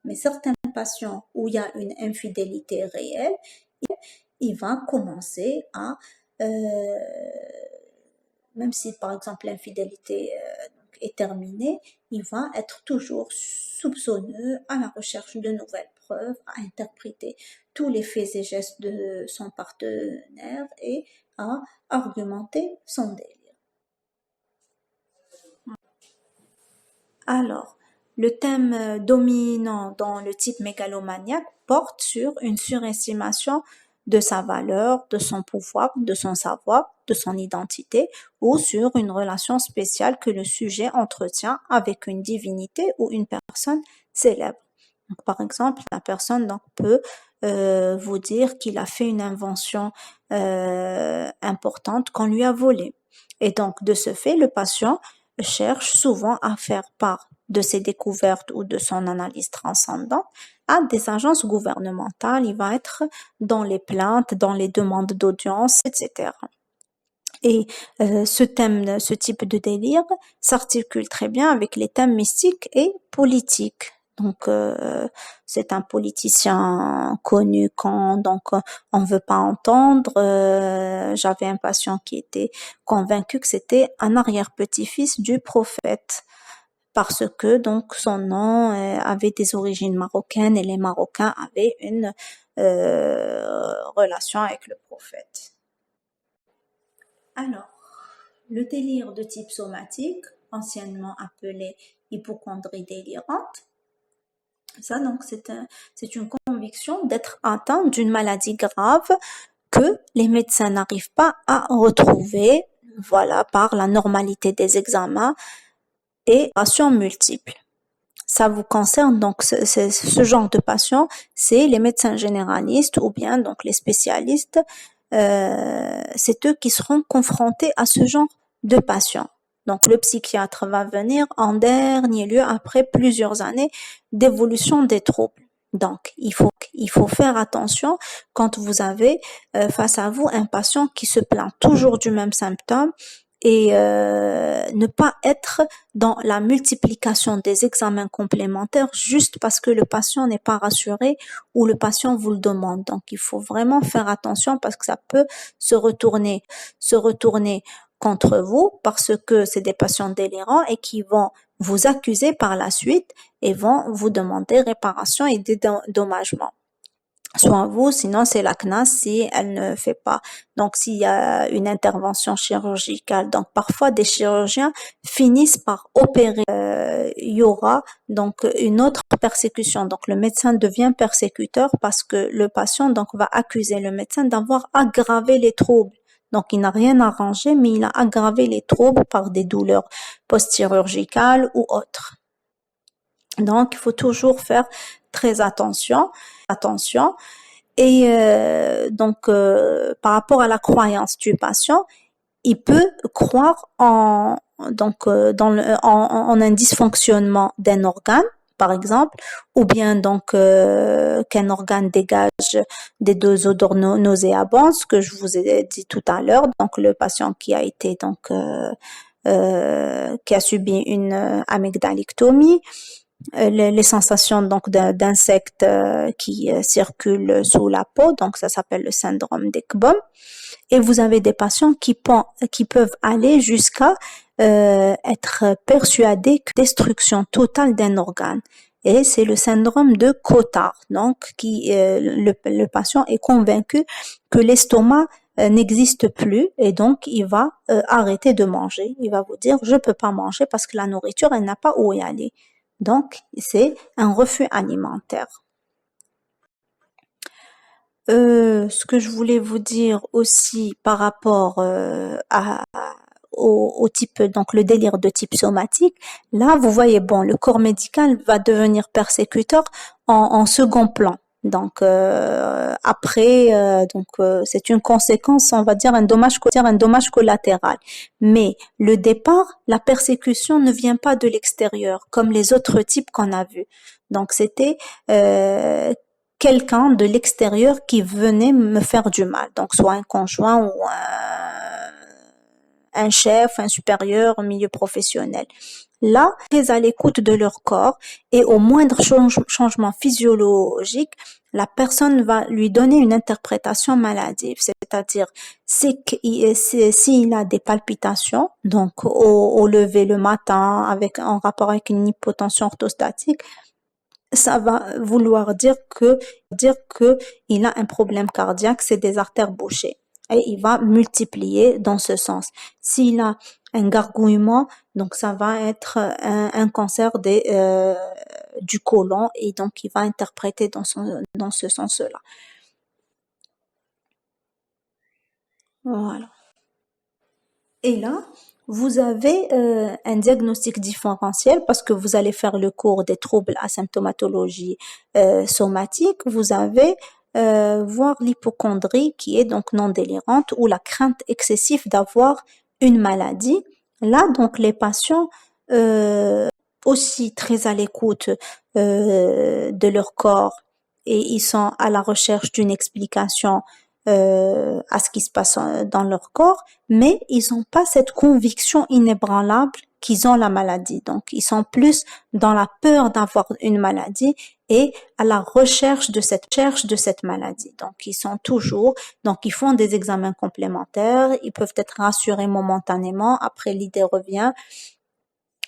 Mais certaines patients où il y a une infidélité réelle, il va commencer à, même si par exemple l'infidélité est terminée, il va être toujours soupçonneux, à la recherche de nouvelles preuves, à interpréter tous les faits et gestes de son partenaire et à argumenter son délire. Alors, le thème dominant dans le type mégalomaniaque porte sur une surestimation de sa valeur, de son pouvoir, de son savoir, de son identité, ou sur une relation spéciale que le sujet entretient avec une divinité ou une personne célèbre. Donc, par exemple, la personne donc, peut vous dire qu'il a fait une invention importante qu'on lui a volée. Et donc, de ce fait, le patient cherche souvent à faire part de ses découvertes ou de son analyse transcendante à des agences gouvernementales. Il va être dans les plaintes, dans les demandes d'audience, etc. Et ce type de délire s'articule très bien avec les thèmes mystiques et politiques. Donc, c'est un politicien connu quand on veut pas entendre. J'avais un patient qui était convaincu que c'était un arrière-petit-fils du prophète parce que donc son nom avait des origines marocaines et les Marocains avaient une relation avec le prophète. Alors, le délire de type somatique, anciennement appelé hypocondrie délirante, ça donc c'est une conviction d'être atteint d'une maladie grave que les médecins n'arrivent pas à retrouver, voilà, par la normalité des examens et patients multiples. Ça vous concerne donc ce genre de patients, c'est les médecins généralistes ou bien donc les spécialistes. C'est eux qui seront confrontés à ce genre de patients. Donc le psychiatre va venir en dernier lieu après plusieurs années d'évolution des troubles. Donc il faut faire attention quand vous avez face à vous un patient qui se plaint toujours du même symptôme et ne pas être dans la multiplication des examens complémentaires juste parce que le patient n'est pas rassuré ou le patient vous le demande. Donc, il faut vraiment faire attention parce que ça peut se retourner contre vous parce que c'est des patients délirants et qui vont vous accuser par la suite et vont vous demander réparation et dédommagement. Soit vous, sinon c'est la CNAS si elle ne fait pas. Donc s'il y a une intervention chirurgicale, donc parfois des chirurgiens finissent par opérer. Il y aura donc une autre persécution. Donc le médecin devient persécuteur parce que le patient donc va accuser le médecin d'avoir aggravé les troubles. Donc il n'a rien arrangé, mais il a aggravé les troubles par des douleurs post-chirurgicales ou autres. Donc il faut toujours faire très attention. Et par rapport à la croyance du patient, il peut croire en un dysfonctionnement d'un organe, par exemple, ou bien donc qu'un organe dégage des odeurs nauséabondes, ce que je vous ai dit tout à l'heure. Donc le patient qui a été qui a subi une amygdalectomie. les sensations donc d'insectes qui circulent sous la peau, donc ça s'appelle le syndrome d'Ekbom. Et vous avez des patients qui peuvent aller jusqu'à être persuadés que destruction totale d'un organe. Et c'est le syndrome de Cotard. Donc, le patient est convaincu que l'estomac n'existe plus et donc il va arrêter de manger. Il va vous dire, je peux pas manger parce que la nourriture, elle n'a pas où y aller. Donc, c'est un refus alimentaire. Ce que je voulais vous dire aussi par rapport au type, donc le délire de type somatique, là, vous voyez, bon, le corps médical va devenir persécuteur en second plan. Donc après, c'est une conséquence, on va dire un dommage collatéral. Mais le départ, la persécution ne vient pas de l'extérieur, comme les autres types qu'on a vus. Donc c'était quelqu'un de l'extérieur qui venait me faire du mal. Donc, soit un conjoint ou un chef, un supérieur au milieu professionnel. Là, très à l'écoute de leur corps et au moindre changement physiologique, la personne va lui donner une interprétation maladive, c'est-à-dire s'il a des palpitations, donc au lever le matin en rapport avec une hypotension orthostatique, ça va vouloir dire que il a un problème cardiaque, c'est des artères bouchées. Et il va multiplier dans ce sens. S'il a un gargouillement, donc ça va être un cancer du côlon et donc il va interpréter dans ce sens-là. Voilà. Et là, vous avez un diagnostic différentiel parce que vous allez faire le cours des troubles à symptomatologie somatique. Vous avez voir l'hypocondrie qui est donc non délirante ou la crainte excessive d'avoir une maladie. Là, donc, les patients aussi très à l'écoute de leur corps et ils sont à la recherche d'une explication à ce qui se passe dans leur corps, mais ils n'ont pas cette conviction inébranlable qu'ils ont la maladie. Donc, ils sont plus dans la peur d'avoir une maladie et à la recherche de cette maladie. Donc, ils font des examens complémentaires, ils peuvent être rassurés momentanément, après l'idée revient,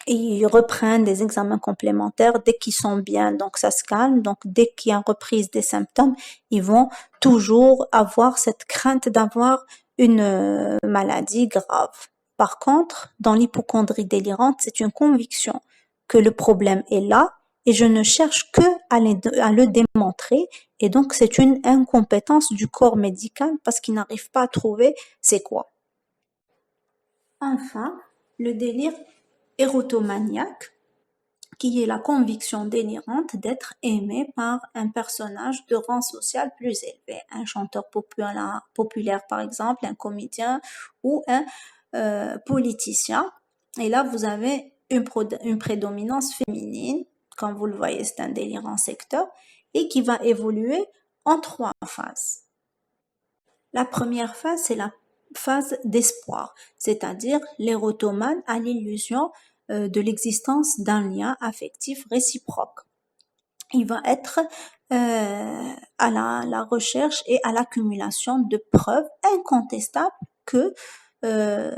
et ils reprennent des examens complémentaires dès qu'ils sont bien, donc ça se calme. Donc dès qu'il y a reprise des symptômes, ils vont toujours avoir cette crainte d'avoir une maladie grave. Par contre, dans l'hypocondrie délirante, c'est une conviction que le problème est là et je ne cherche que à le démontrer. Et donc c'est une incompétence du corps médical parce qu'il n'arrive pas à trouver c'est quoi. Enfin, le délire érotomaniaque, qui est la conviction délirante d'être aimé par un personnage de rang social plus élevé, un chanteur populaire par exemple, un comédien ou un politicien. Et là, vous avez une prédominance féminine, comme vous le voyez, c'est un délirant secteur, et qui va évoluer en 3 phases. La première phase, c'est la phase d'espoir, c'est-à-dire l'érotomane a l'illusion de l'existence d'un lien affectif réciproque. Il va être à la recherche et à l'accumulation de preuves incontestables que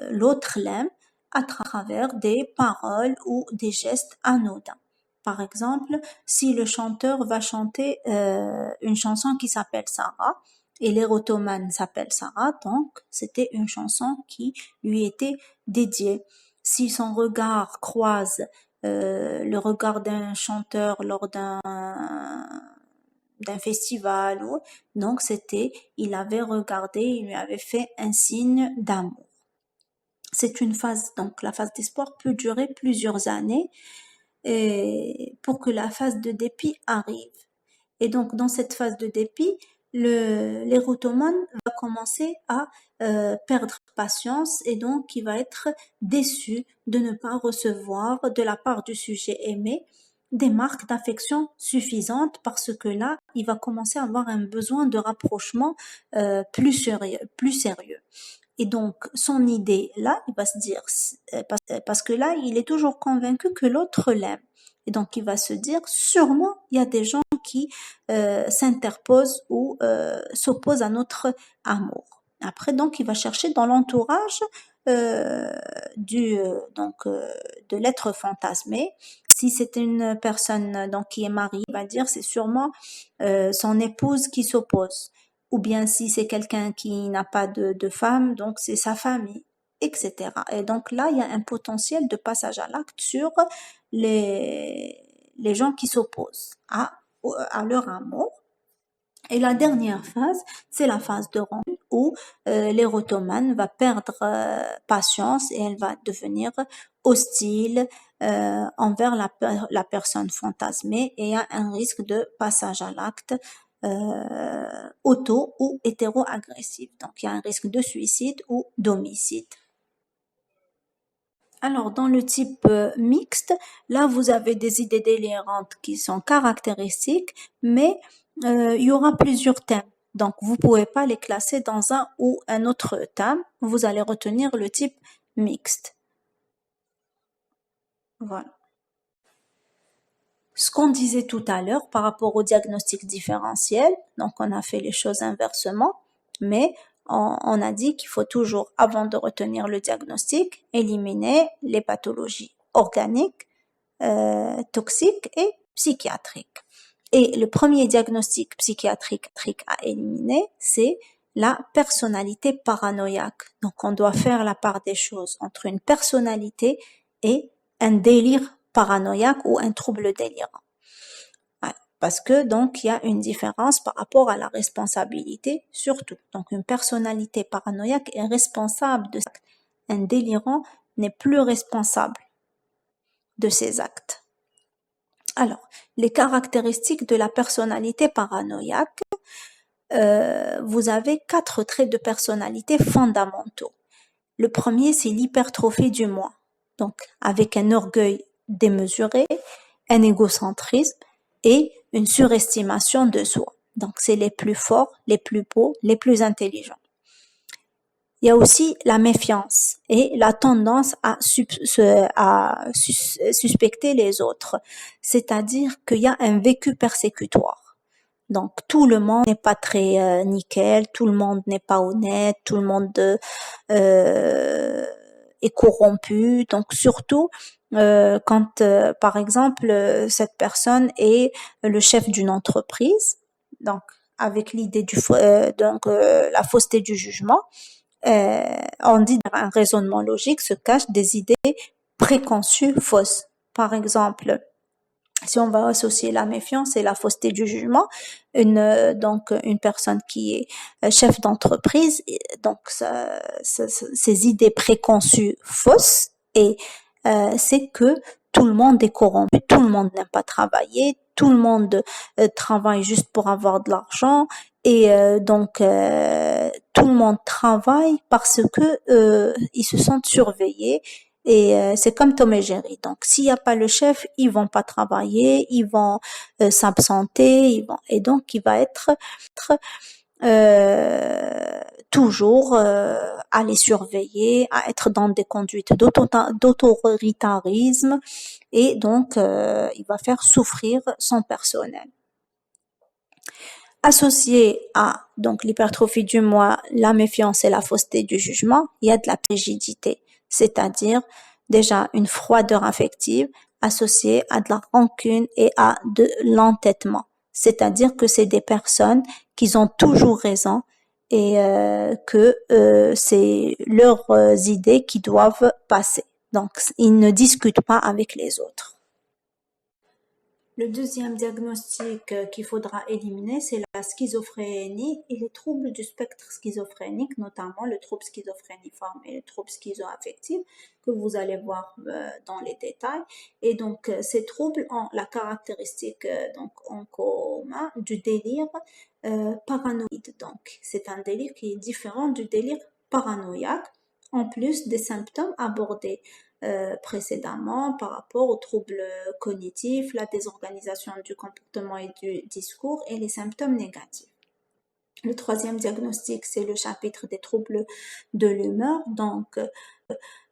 l'autre l'aime à travers des paroles ou des gestes anodins. Par exemple, si le chanteur va chanter une chanson qui s'appelle Sarah, et l'érotomane s'appelle Sarah, donc c'était une chanson qui lui était dédiée. Si son regard croise le regard d'un chanteur lors d'un festival, donc il avait regardé, il lui avait fait un signe d'amour. C'est une phase, donc la phase d'espoir peut durer plusieurs années pour que la phase de dépit arrive. Et donc dans cette phase de dépit, l'érotomane va commencer à perdre patience et donc il va être déçu de ne pas recevoir de la part du sujet aimé des marques d'affection suffisantes parce que là, il va commencer à avoir un besoin de rapprochement plus sérieux. Et donc, son idée, là, il va se dire, parce que là, il est toujours convaincu que l'autre l'aime. Et donc, il va se dire, sûrement, il y a des gens qui s'interposent ou s'opposent à notre amour. Après, donc, il va chercher dans l'entourage euh, de l'être fantasmé. Si c'est une personne donc qui est mariée, il va dire c'est sûrement son épouse qui s'oppose. Ou bien si c'est quelqu'un qui n'a pas de femme, donc c'est sa famille, etc. Et donc là, il y a un potentiel de passage à l'acte sur les, les gens qui s'opposent à leur amour. Et la dernière phase, c'est la phase de rancune où l'érotomane va perdre patience et elle va devenir hostile envers la personne fantasmée et a un risque de passage à l'acte auto ou hétéro-agressif. Donc il y a un risque de suicide ou d'homicide. Alors, dans le type mixte, là, vous avez des idées délirantes qui sont caractéristiques, mais il y aura plusieurs thèmes. Donc, vous pouvez pas les classer dans un ou un autre thème. Vous allez retenir le type mixte. Voilà. Ce qu'on disait tout à l'heure par rapport au diagnostic différentiel, donc on a fait les choses inversement, mais on a dit qu'il faut toujours, avant de retenir le diagnostic, éliminer les pathologies organiques, toxiques et psychiatriques. Et le premier diagnostic psychiatrique à éliminer, c'est la personnalité paranoïaque. Donc on doit faire la part des choses entre une personnalité et un délire paranoïaque ou un trouble délirant. Ouais, parce que donc il y a une différence par rapport à la responsabilité surtout. Donc une personnalité paranoïaque est responsable de ses actes. Un délirant n'est plus responsable de ses actes. Alors, les caractéristiques de la personnalité paranoïaque, vous avez 4 traits de personnalité fondamentaux. Le premier, c'est l'hypertrophie du moi. Donc, avec un orgueil démesuré, un égocentrisme et une surestimation de soi. Donc, c'est les plus forts, les plus beaux, les plus intelligents. Il y a aussi la méfiance et la tendance à suspecter les autres. C'est-à-dire qu'il y a un vécu persécutoire. Donc, tout le monde n'est pas très nickel, tout le monde n'est pas honnête, tout le monde est corrompu. Donc, surtout quand, par exemple, cette personne est le chef d'une entreprise, donc avec l'idée la fausseté du jugement, on dit un raisonnement logique se cache des idées préconçues fausses. Par exemple, si on va associer la méfiance et la fausseté du jugement, donc une personne qui est chef d'entreprise, donc ces idées préconçues fausses, et c'est que tout le monde est corrompu, tout le monde n'aime pas travailler, tout le monde travaille juste pour avoir de l'argent, et donc tout le monde travaille parce que ils se sentent surveillés. Et c'est comme Tom et Jerry. Donc, s'il n'y a pas le chef, ils vont pas travailler, ils vont s'absenter, et donc il va être toujours à les surveiller, à être dans des conduites d'autoritarisme, et donc il va faire souffrir son personnel. Associé à donc l'hypertrophie du moi, la méfiance et la fausseté du jugement, il y a de la rigidité, c'est-à-dire déjà une froideur affective associée à de la rancune et à de l'entêtement. C'est-à-dire que c'est des personnes qui ont toujours raison et que c'est leurs idées qui doivent passer. Donc, ils ne discutent pas avec les autres. Le deuxième diagnostic qu'il faudra éliminer, c'est la schizophrénie et les troubles du spectre schizophrénique, notamment le trouble schizophréniforme et le trouble schizoaffectif, que vous allez voir dans les détails. Et donc, ces troubles ont la caractéristique donc en commun du délire paranoïde. Donc, c'est un délire qui est différent du délire paranoïaque, en plus des symptômes abordés précédemment par rapport aux troubles cognitifs, la désorganisation du comportement et du discours et les symptômes négatifs. Le troisième diagnostic, c'est le chapitre des troubles de l'humeur. Donc,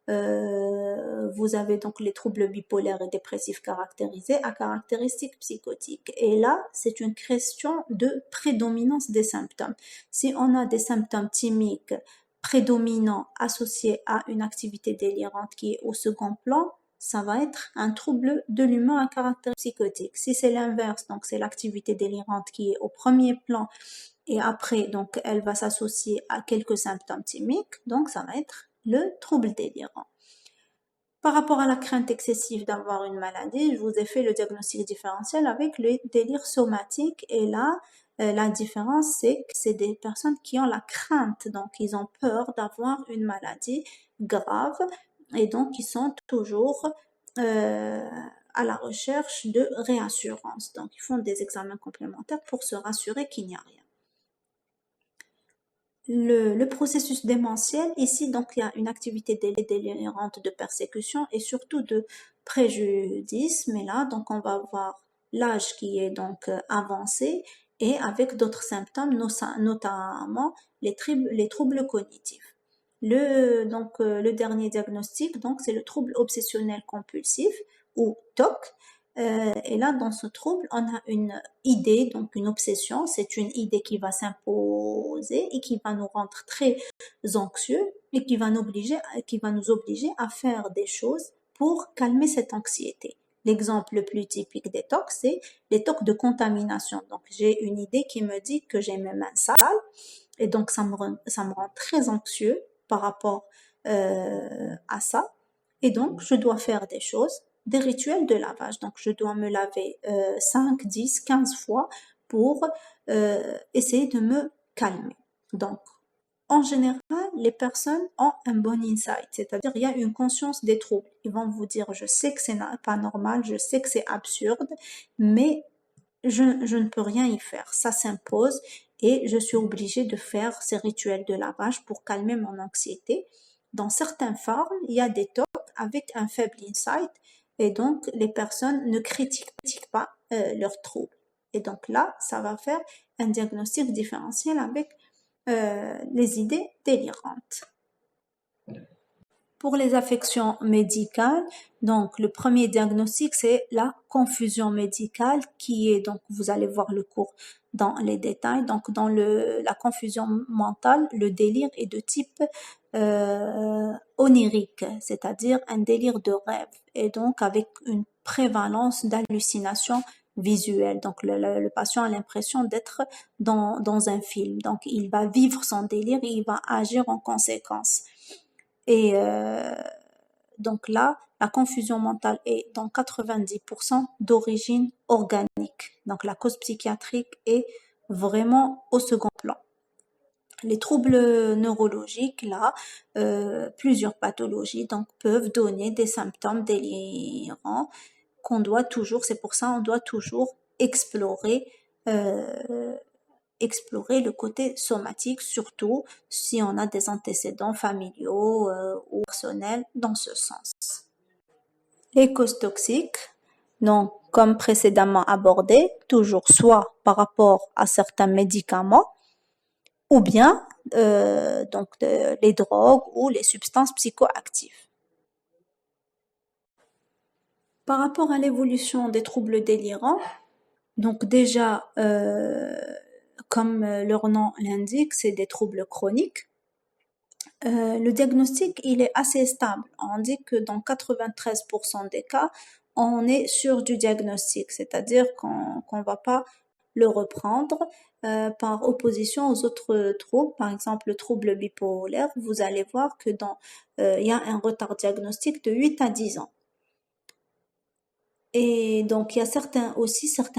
vous avez donc les troubles bipolaires et dépressifs caractérisés à caractéristiques psychotiques. Et là, c'est une question de prédominance des symptômes. Si on a des symptômes thymiques prédominants associés à une activité délirante qui est au second plan, ça va être un trouble de l'humeur à caractère psychotique. Si c'est l'inverse, donc c'est l'activité délirante qui est au premier plan et après, donc, elle va s'associer à quelques symptômes thymiques, donc ça va être le trouble délirant. Par rapport à la crainte excessive d'avoir une maladie, je vous ai fait le diagnostic différentiel avec le délire somatique et là, la différence, c'est que c'est des personnes qui ont la crainte, donc ils ont peur d'avoir une maladie grave et donc ils sont toujours à la recherche de réassurance. Donc ils font des examens complémentaires pour se rassurer qu'il n'y a rien. Le processus démentiel, ici, donc, il y a une activité délirante de persécution et surtout de préjudice, mais là, donc, on va voir l'âge qui est donc avancé et avec d'autres symptômes, notamment les troubles cognitifs. Le dernier diagnostic, donc, c'est le trouble obsessionnel compulsif ou TOC. Et là, dans ce trouble, on a une idée, donc une obsession, c'est une idée qui va s'imposer et qui va nous rendre très anxieux et qui va nous obliger à faire des choses pour calmer cette anxiété. L'exemple le plus typique des TOC, c'est les TOC de contamination. Donc, j'ai une idée qui me dit que j'ai mes mains sales et donc ça me rend très anxieux par rapport à ça. Et donc, je dois faire des choses, des rituels de lavage. Donc, je dois me laver 5, 10, 15 fois pour essayer de me calmer. Donc, en général, les personnes ont un bon insight, c'est-à-dire il y a une conscience des troubles. Ils vont vous dire, je sais que c'est pas normal, je sais que c'est absurde, mais je ne peux rien y faire. Ça s'impose et je suis obligée de faire ces rituels de lavage pour calmer mon anxiété. Dans certaines formes, il y a des TOC avec un faible insight et donc les personnes ne critiquent pas leurs troubles. Et donc là, ça va faire un diagnostic différentiel avec les idées délirantes. Pour les affections médicales, donc le premier diagnostic, c'est la confusion médicale qui est, donc vous allez voir le cours dans les détails, donc dans la confusion mentale, le délire est de type onirique, c'est-à-dire un délire de rêve, et donc avec une prévalence d'hallucinations visuelles. Donc le patient a l'impression d'être dans un film, donc il va vivre son délire et il va agir en conséquence. Et donc là, la confusion mentale est dans 90% d'origine organique. Donc la cause psychiatrique est vraiment au second plan. Les troubles neurologiques, là, plusieurs pathologies donc peuvent donner des symptômes délirants qu'on doit toujours, c'est pour ça on doit toujours explorer le côté somatique, surtout si on a des antécédents familiaux ou personnels dans ce sens. Les causes toxiques, donc comme précédemment abordé, toujours soit par rapport à certains médicaments ou bien les drogues ou les substances psychoactives. Par rapport à l'évolution des troubles délirants, donc déjà, comme leur nom l'indique, c'est des troubles chroniques. Le diagnostic, il est assez stable. On dit que dans 93% des cas, on est sûr du diagnostic, c'est-à-dire qu'on va pas le reprendre par opposition aux autres troubles. Par exemple, le trouble bipolaire, vous allez voir que il y a un retard diagnostique de 8 à 10 ans. Et donc, il y a certains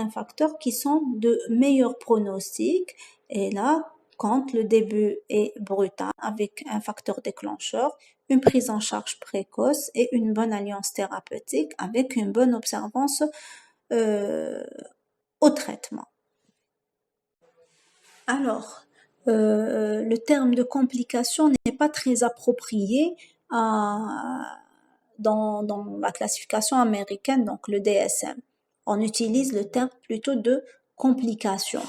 facteurs qui sont de meilleurs pronostics. Et là, quand le début est brutal avec un facteur déclencheur, une prise en charge précoce et une bonne alliance thérapeutique avec une bonne observance au traitement. Alors, le terme de complication n'est pas très approprié dans la classification américaine, donc le DSM. On utilise le terme plutôt de complication.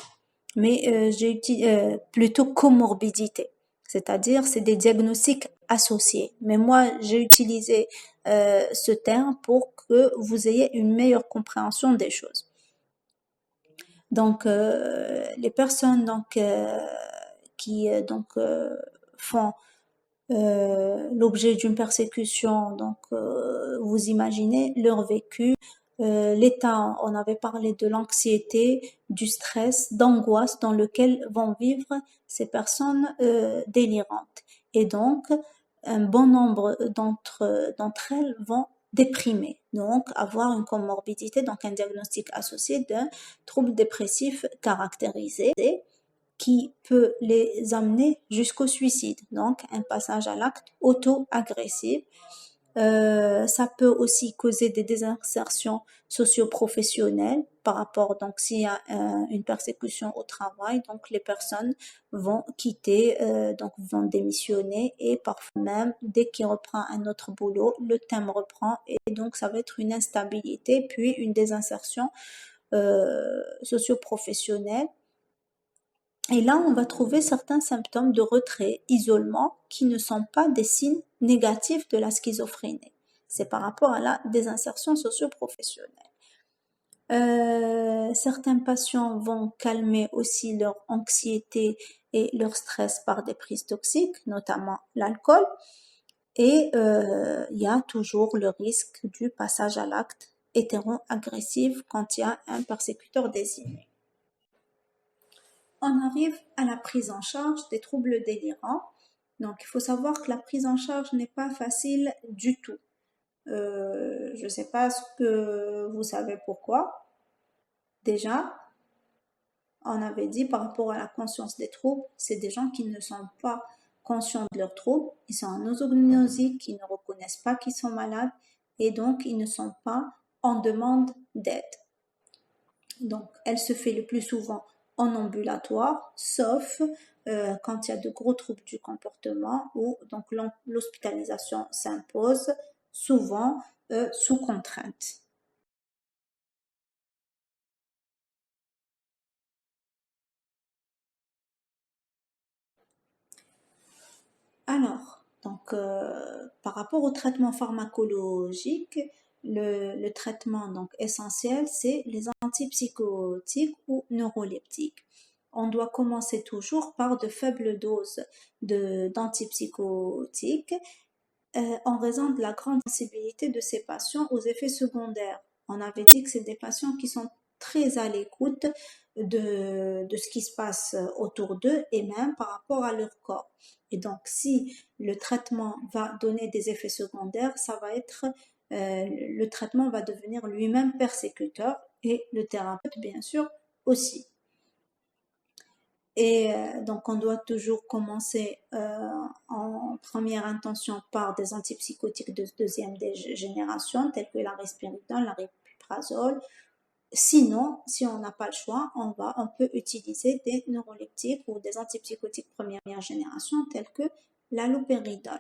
mais j'ai utilisé plutôt comorbidité, c'est-à-dire c'est des diagnostics associés. Mais moi, j'ai utilisé ce terme pour que vous ayez une meilleure compréhension des choses. Donc, les personnes qui font l'objet d'une persécution, vous imaginez leur vécu, l'état, on avait parlé de l'anxiété, du stress, d'angoisse dans lequel vont vivre ces personnes délirantes. Et donc, un bon nombre d'entre elles vont déprimer, donc avoir une comorbidité, donc un diagnostic associé d'un trouble dépressif caractérisé qui peut les amener jusqu'au suicide, donc un passage à l'acte auto-agressif. Ça peut aussi causer des désinsertions socio-professionnelles par rapport, donc s'il y a une persécution au travail, donc les personnes vont quitter, donc vont démissionner et parfois même dès qu'il reprend un autre boulot, le thème reprend et donc ça va être une instabilité puis une désinsertion socio-professionnelle. Et là, on va trouver certains symptômes de retrait, isolement, qui ne sont pas des signes négatifs de la schizophrénie. C'est par rapport à la désinsertion socio-professionnelle. Certains patients vont calmer aussi leur anxiété et leur stress par des prises toxiques, notamment l'alcool. Et il y a toujours le risque du passage à l'acte hétéro-agressif quand il y a un persécuteur désigné. On arrive à la prise en charge des troubles délirants. Donc, il faut savoir que la prise en charge n'est pas facile du tout. Je ne sais pas ce que vous savez pourquoi. Déjà, on avait dit par rapport à la conscience des troubles, c'est des gens qui ne sont pas conscients de leurs troubles, ils sont en nosognosique, qui ne reconnaissent pas qu'ils sont malades et donc ils ne sont pas en demande d'aide. Donc, elle se fait le plus souvent en ambulatoire, sauf quand il y a de gros troubles du comportement où donc l'hospitalisation s'impose, souvent sous contrainte. Alors, par rapport au traitement pharmacologique, le traitement donc essentiel, c'est les antipsychotiques ou neuroleptiques. On doit commencer toujours par de faibles doses d'antipsychotiques en raison de la grande sensibilité de ces patients aux effets secondaires. On avait dit que c'est des patients qui sont très à l'écoute de ce qui se passe autour d'eux et même par rapport à leur corps. Et donc, si le traitement va donner des effets secondaires, le traitement va devenir lui-même persécuteur et le thérapeute, bien sûr, aussi. Et donc, on doit toujours commencer en première intention par des antipsychotiques de deuxième génération, tels que la risperidone, l'aripiprazole. Sinon, si on n'a pas le choix, on peut utiliser des neuroleptiques ou des antipsychotiques première génération, tels que l'alloperidol.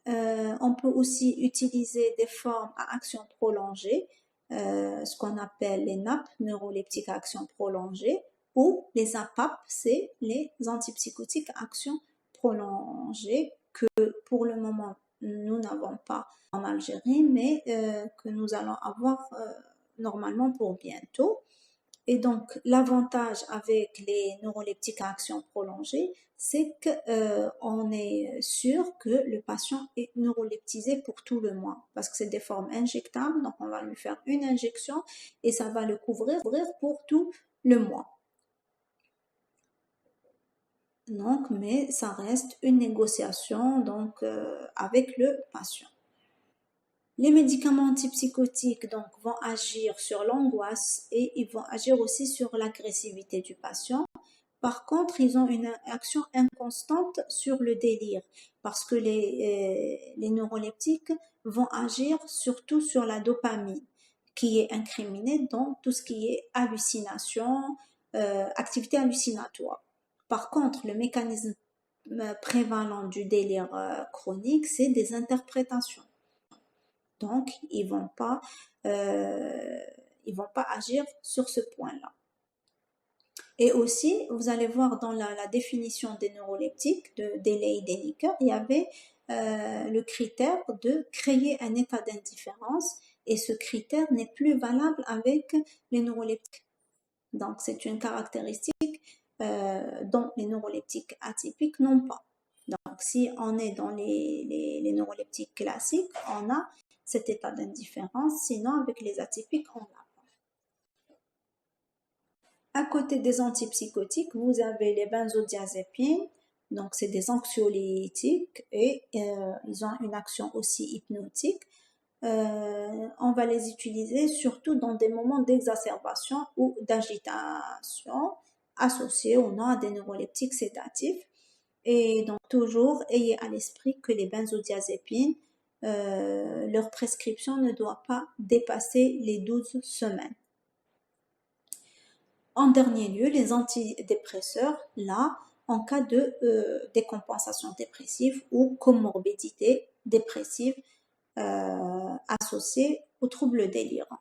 On peut aussi utiliser des formes à action prolongée, ce qu'on appelle les NAP, neuroleptiques à action prolongée, ou les APAP, c'est les antipsychotiques à action prolongée, que pour le moment nous n'avons pas en Algérie, mais que nous allons avoir normalement pour bientôt. Et donc, l'avantage avec les neuroleptiques à action prolongée, c'est qu'on est sûr que le patient est neuroleptisé pour tout le mois, parce que c'est des formes injectables, donc on va lui faire une injection et ça va le couvrir pour tout le mois. Donc, mais ça reste une négociation avec le patient. Les médicaments antipsychotiques vont agir sur l'angoisse et ils vont agir aussi sur l'agressivité du patient. Par contre, ils ont une action inconstante sur le délire parce que les neuroleptiques vont agir surtout sur la dopamine qui est incriminée dans tout ce qui est hallucination, activité hallucinatoire. Par contre, le mécanisme prévalent du délire chronique, c'est des interprétations. Donc, ils vont pas agir sur ce point-là. Et aussi, vous allez voir dans la définition des neuroleptiques de Delay et Deniker, il y avait le critère de créer un état d'indifférence et ce critère n'est plus valable avec les neuroleptiques. Donc, c'est une caractéristique dont les neuroleptiques atypiques n'ont pas. Donc, si on est dans les neuroleptiques classiques, on a cet état d'indifférence, sinon avec les atypiques, on l'a. À côté des antipsychotiques, vous avez les benzodiazépines, donc c'est des anxiolytiques et ils ont une action aussi hypnotique. On va les utiliser surtout dans des moments d'exacerbation ou d'agitation associés ou non à des neuroleptiques sédatifs. Et donc toujours ayez à l'esprit que les benzodiazépines, leur prescription ne doit pas dépasser les 12 semaines. En dernier lieu, les antidépresseurs, là, en cas de décompensation dépressive ou comorbidité dépressive associée aux troubles délirants.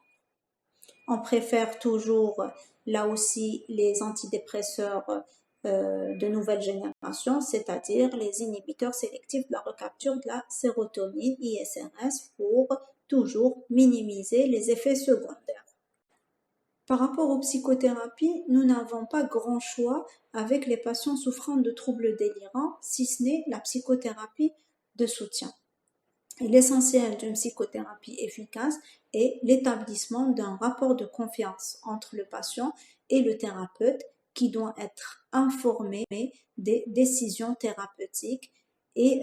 On préfère toujours, là aussi, les antidépresseurs de nouvelle génération, c'est-à-dire les inhibiteurs sélectifs de la recapture de la sérotonine, ISRS, pour toujours minimiser les effets secondaires. Par rapport aux psychothérapies, nous n'avons pas grand choix avec les patients souffrant de troubles délirants, si ce n'est la psychothérapie de soutien. Et l'essentiel d'une psychothérapie efficace est l'établissement d'un rapport de confiance entre le patient et le thérapeute qui doit être informé des décisions thérapeutiques. Et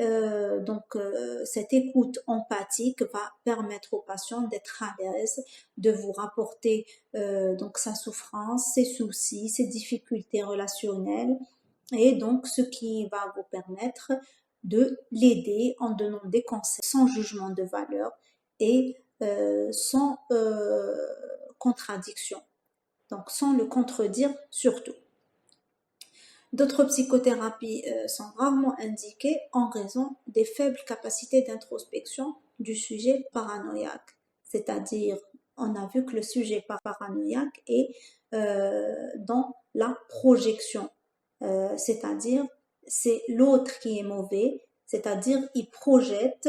cette écoute empathique va permettre au patient d'être à l'aise, de vous rapporter donc sa souffrance, ses soucis, ses difficultés relationnelles, et donc ce qui va vous permettre de l'aider en donnant des conseils sans jugement de valeur et sans contradiction, donc sans le contredire surtout. D'autres psychothérapies sont rarement indiquées en raison des faibles capacités d'introspection du sujet paranoïaque. C'est-à-dire, on a vu que le sujet paranoïaque est dans la projection. C'est-à-dire, c'est l'autre qui est mauvais, c'est-à-dire il projette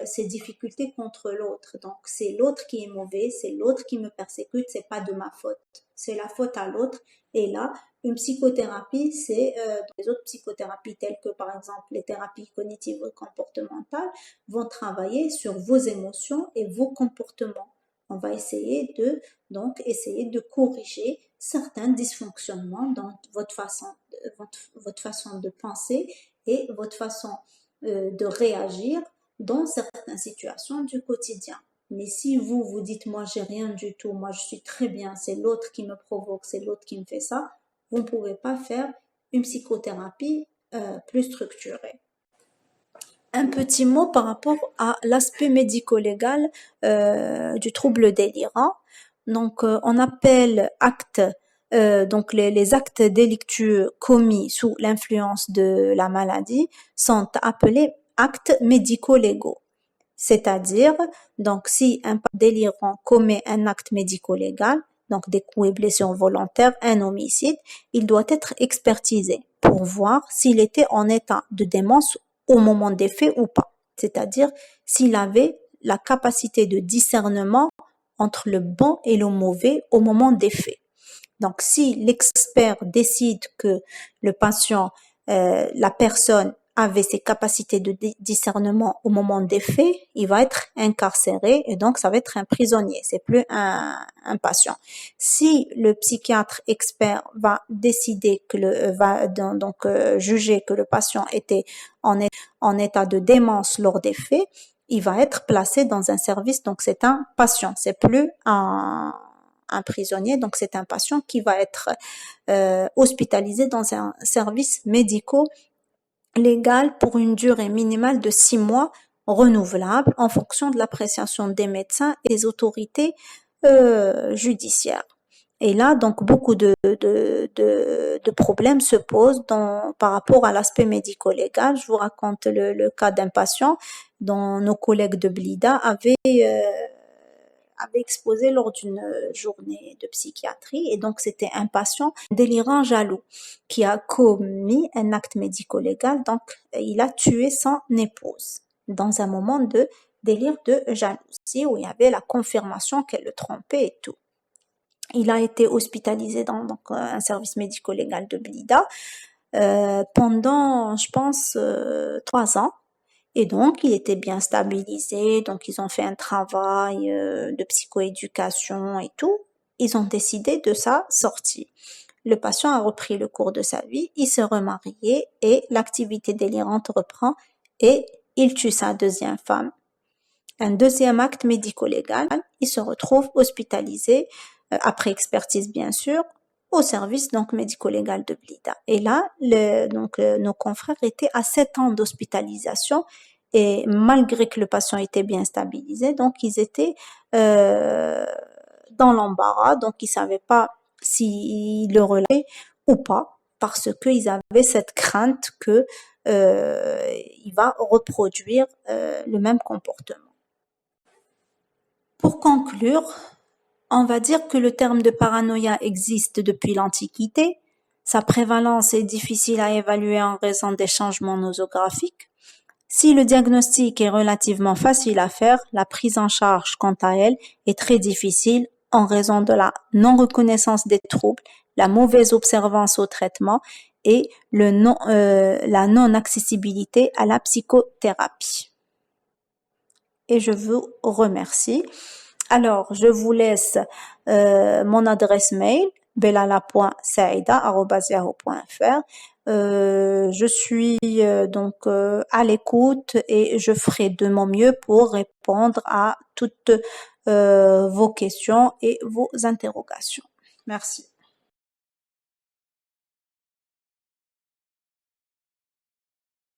ses difficultés contre l'autre. Donc, c'est l'autre qui est mauvais, c'est l'autre qui me persécute, c'est pas de ma faute, c'est la faute à l'autre. Et là, une psychothérapie, c'est les autres psychothérapies telles que par exemple les thérapies cognitives ou comportementales vont travailler sur vos émotions et vos comportements. On va essayer de corriger certains dysfonctionnements dans votre façon de penser et votre façon de réagir dans certaines situations du quotidien. Mais si vous dites, moi, j'ai rien du tout, moi, je suis très bien, c'est l'autre qui me provoque, c'est l'autre qui me fait ça, vous ne pouvez pas faire une psychothérapie plus structurée. Un petit mot par rapport à l'aspect médico-légal du trouble délirant. Donc, on appelle actes, donc les actes délictueux commis sous l'influence de la maladie sont appelés actes médico-légaux. C'est-à-dire, donc, si un délirant commet un acte médico-légal, donc des coups et blessures volontaires, un homicide, il doit être expertisé pour voir s'il était en état de démence au moment des faits ou pas. C'est-à-dire, s'il avait la capacité de discernement entre le bon et le mauvais au moment des faits. Donc, si l'expert décide que le patient, la personne avait ses capacités de discernement au moment des faits, il va être incarcéré et donc ça va être un prisonnier, c'est plus un patient. Si le psychiatre expert va décider juger que le patient était en état de démence lors des faits, il va être placé dans un service, donc c'est un patient, c'est plus un prisonnier, donc c'est un patient qui va être hospitalisé dans un service médico-légal pour une durée minimale de 6 mois renouvelable en fonction de l'appréciation des médecins et des autorités judiciaires. Et là, donc, beaucoup de problèmes se posent par rapport à l'aspect médico-légal. Je vous raconte le cas d'un patient dont nos collègues de Blida avait exposé lors d'une journée de psychiatrie. Et donc, c'était un patient délirant jaloux qui a commis un acte médico-légal. Donc, il a tué son épouse dans un moment de délire de jalousie où il y avait la confirmation qu'elle le trompait et tout. Il a été hospitalisé dans un service médico-légal de Blida pendant, je pense, 3 ans. Et donc, il était bien stabilisé. Donc, ils ont fait un travail de psychoéducation et tout. Ils ont décidé de sa sortie. Le patient a repris le cours de sa vie. Il s'est remarié et l'activité délirante reprend et il tue sa deuxième femme. Un deuxième acte médico-légal. Il se retrouve hospitalisé, après expertise bien sûr, au service donc médico-légal de Blida. Et là, nos confrères étaient à 7 ans d'hospitalisation et malgré que le patient était bien stabilisé, donc ils étaient dans l'embarras, donc ils savaient pas s'ils le relaient ou pas parce qu'ils avaient cette crainte que il va reproduire le même comportement. Pour conclure, on va dire que le terme de paranoïa existe depuis l'Antiquité. Sa prévalence est difficile à évaluer en raison des changements nosographiques. Si le diagnostic est relativement facile à faire, la prise en charge, quant à elle, est très difficile en raison de la non-reconnaissance des troubles, la mauvaise observance au traitement et la non-accessibilité à la psychothérapie. Et je vous remercie. Alors, je vous laisse mon adresse mail belala.saida@yahoo.fr. Je suis donc à l'écoute et je ferai de mon mieux pour répondre à toutes vos questions et vos interrogations. Merci.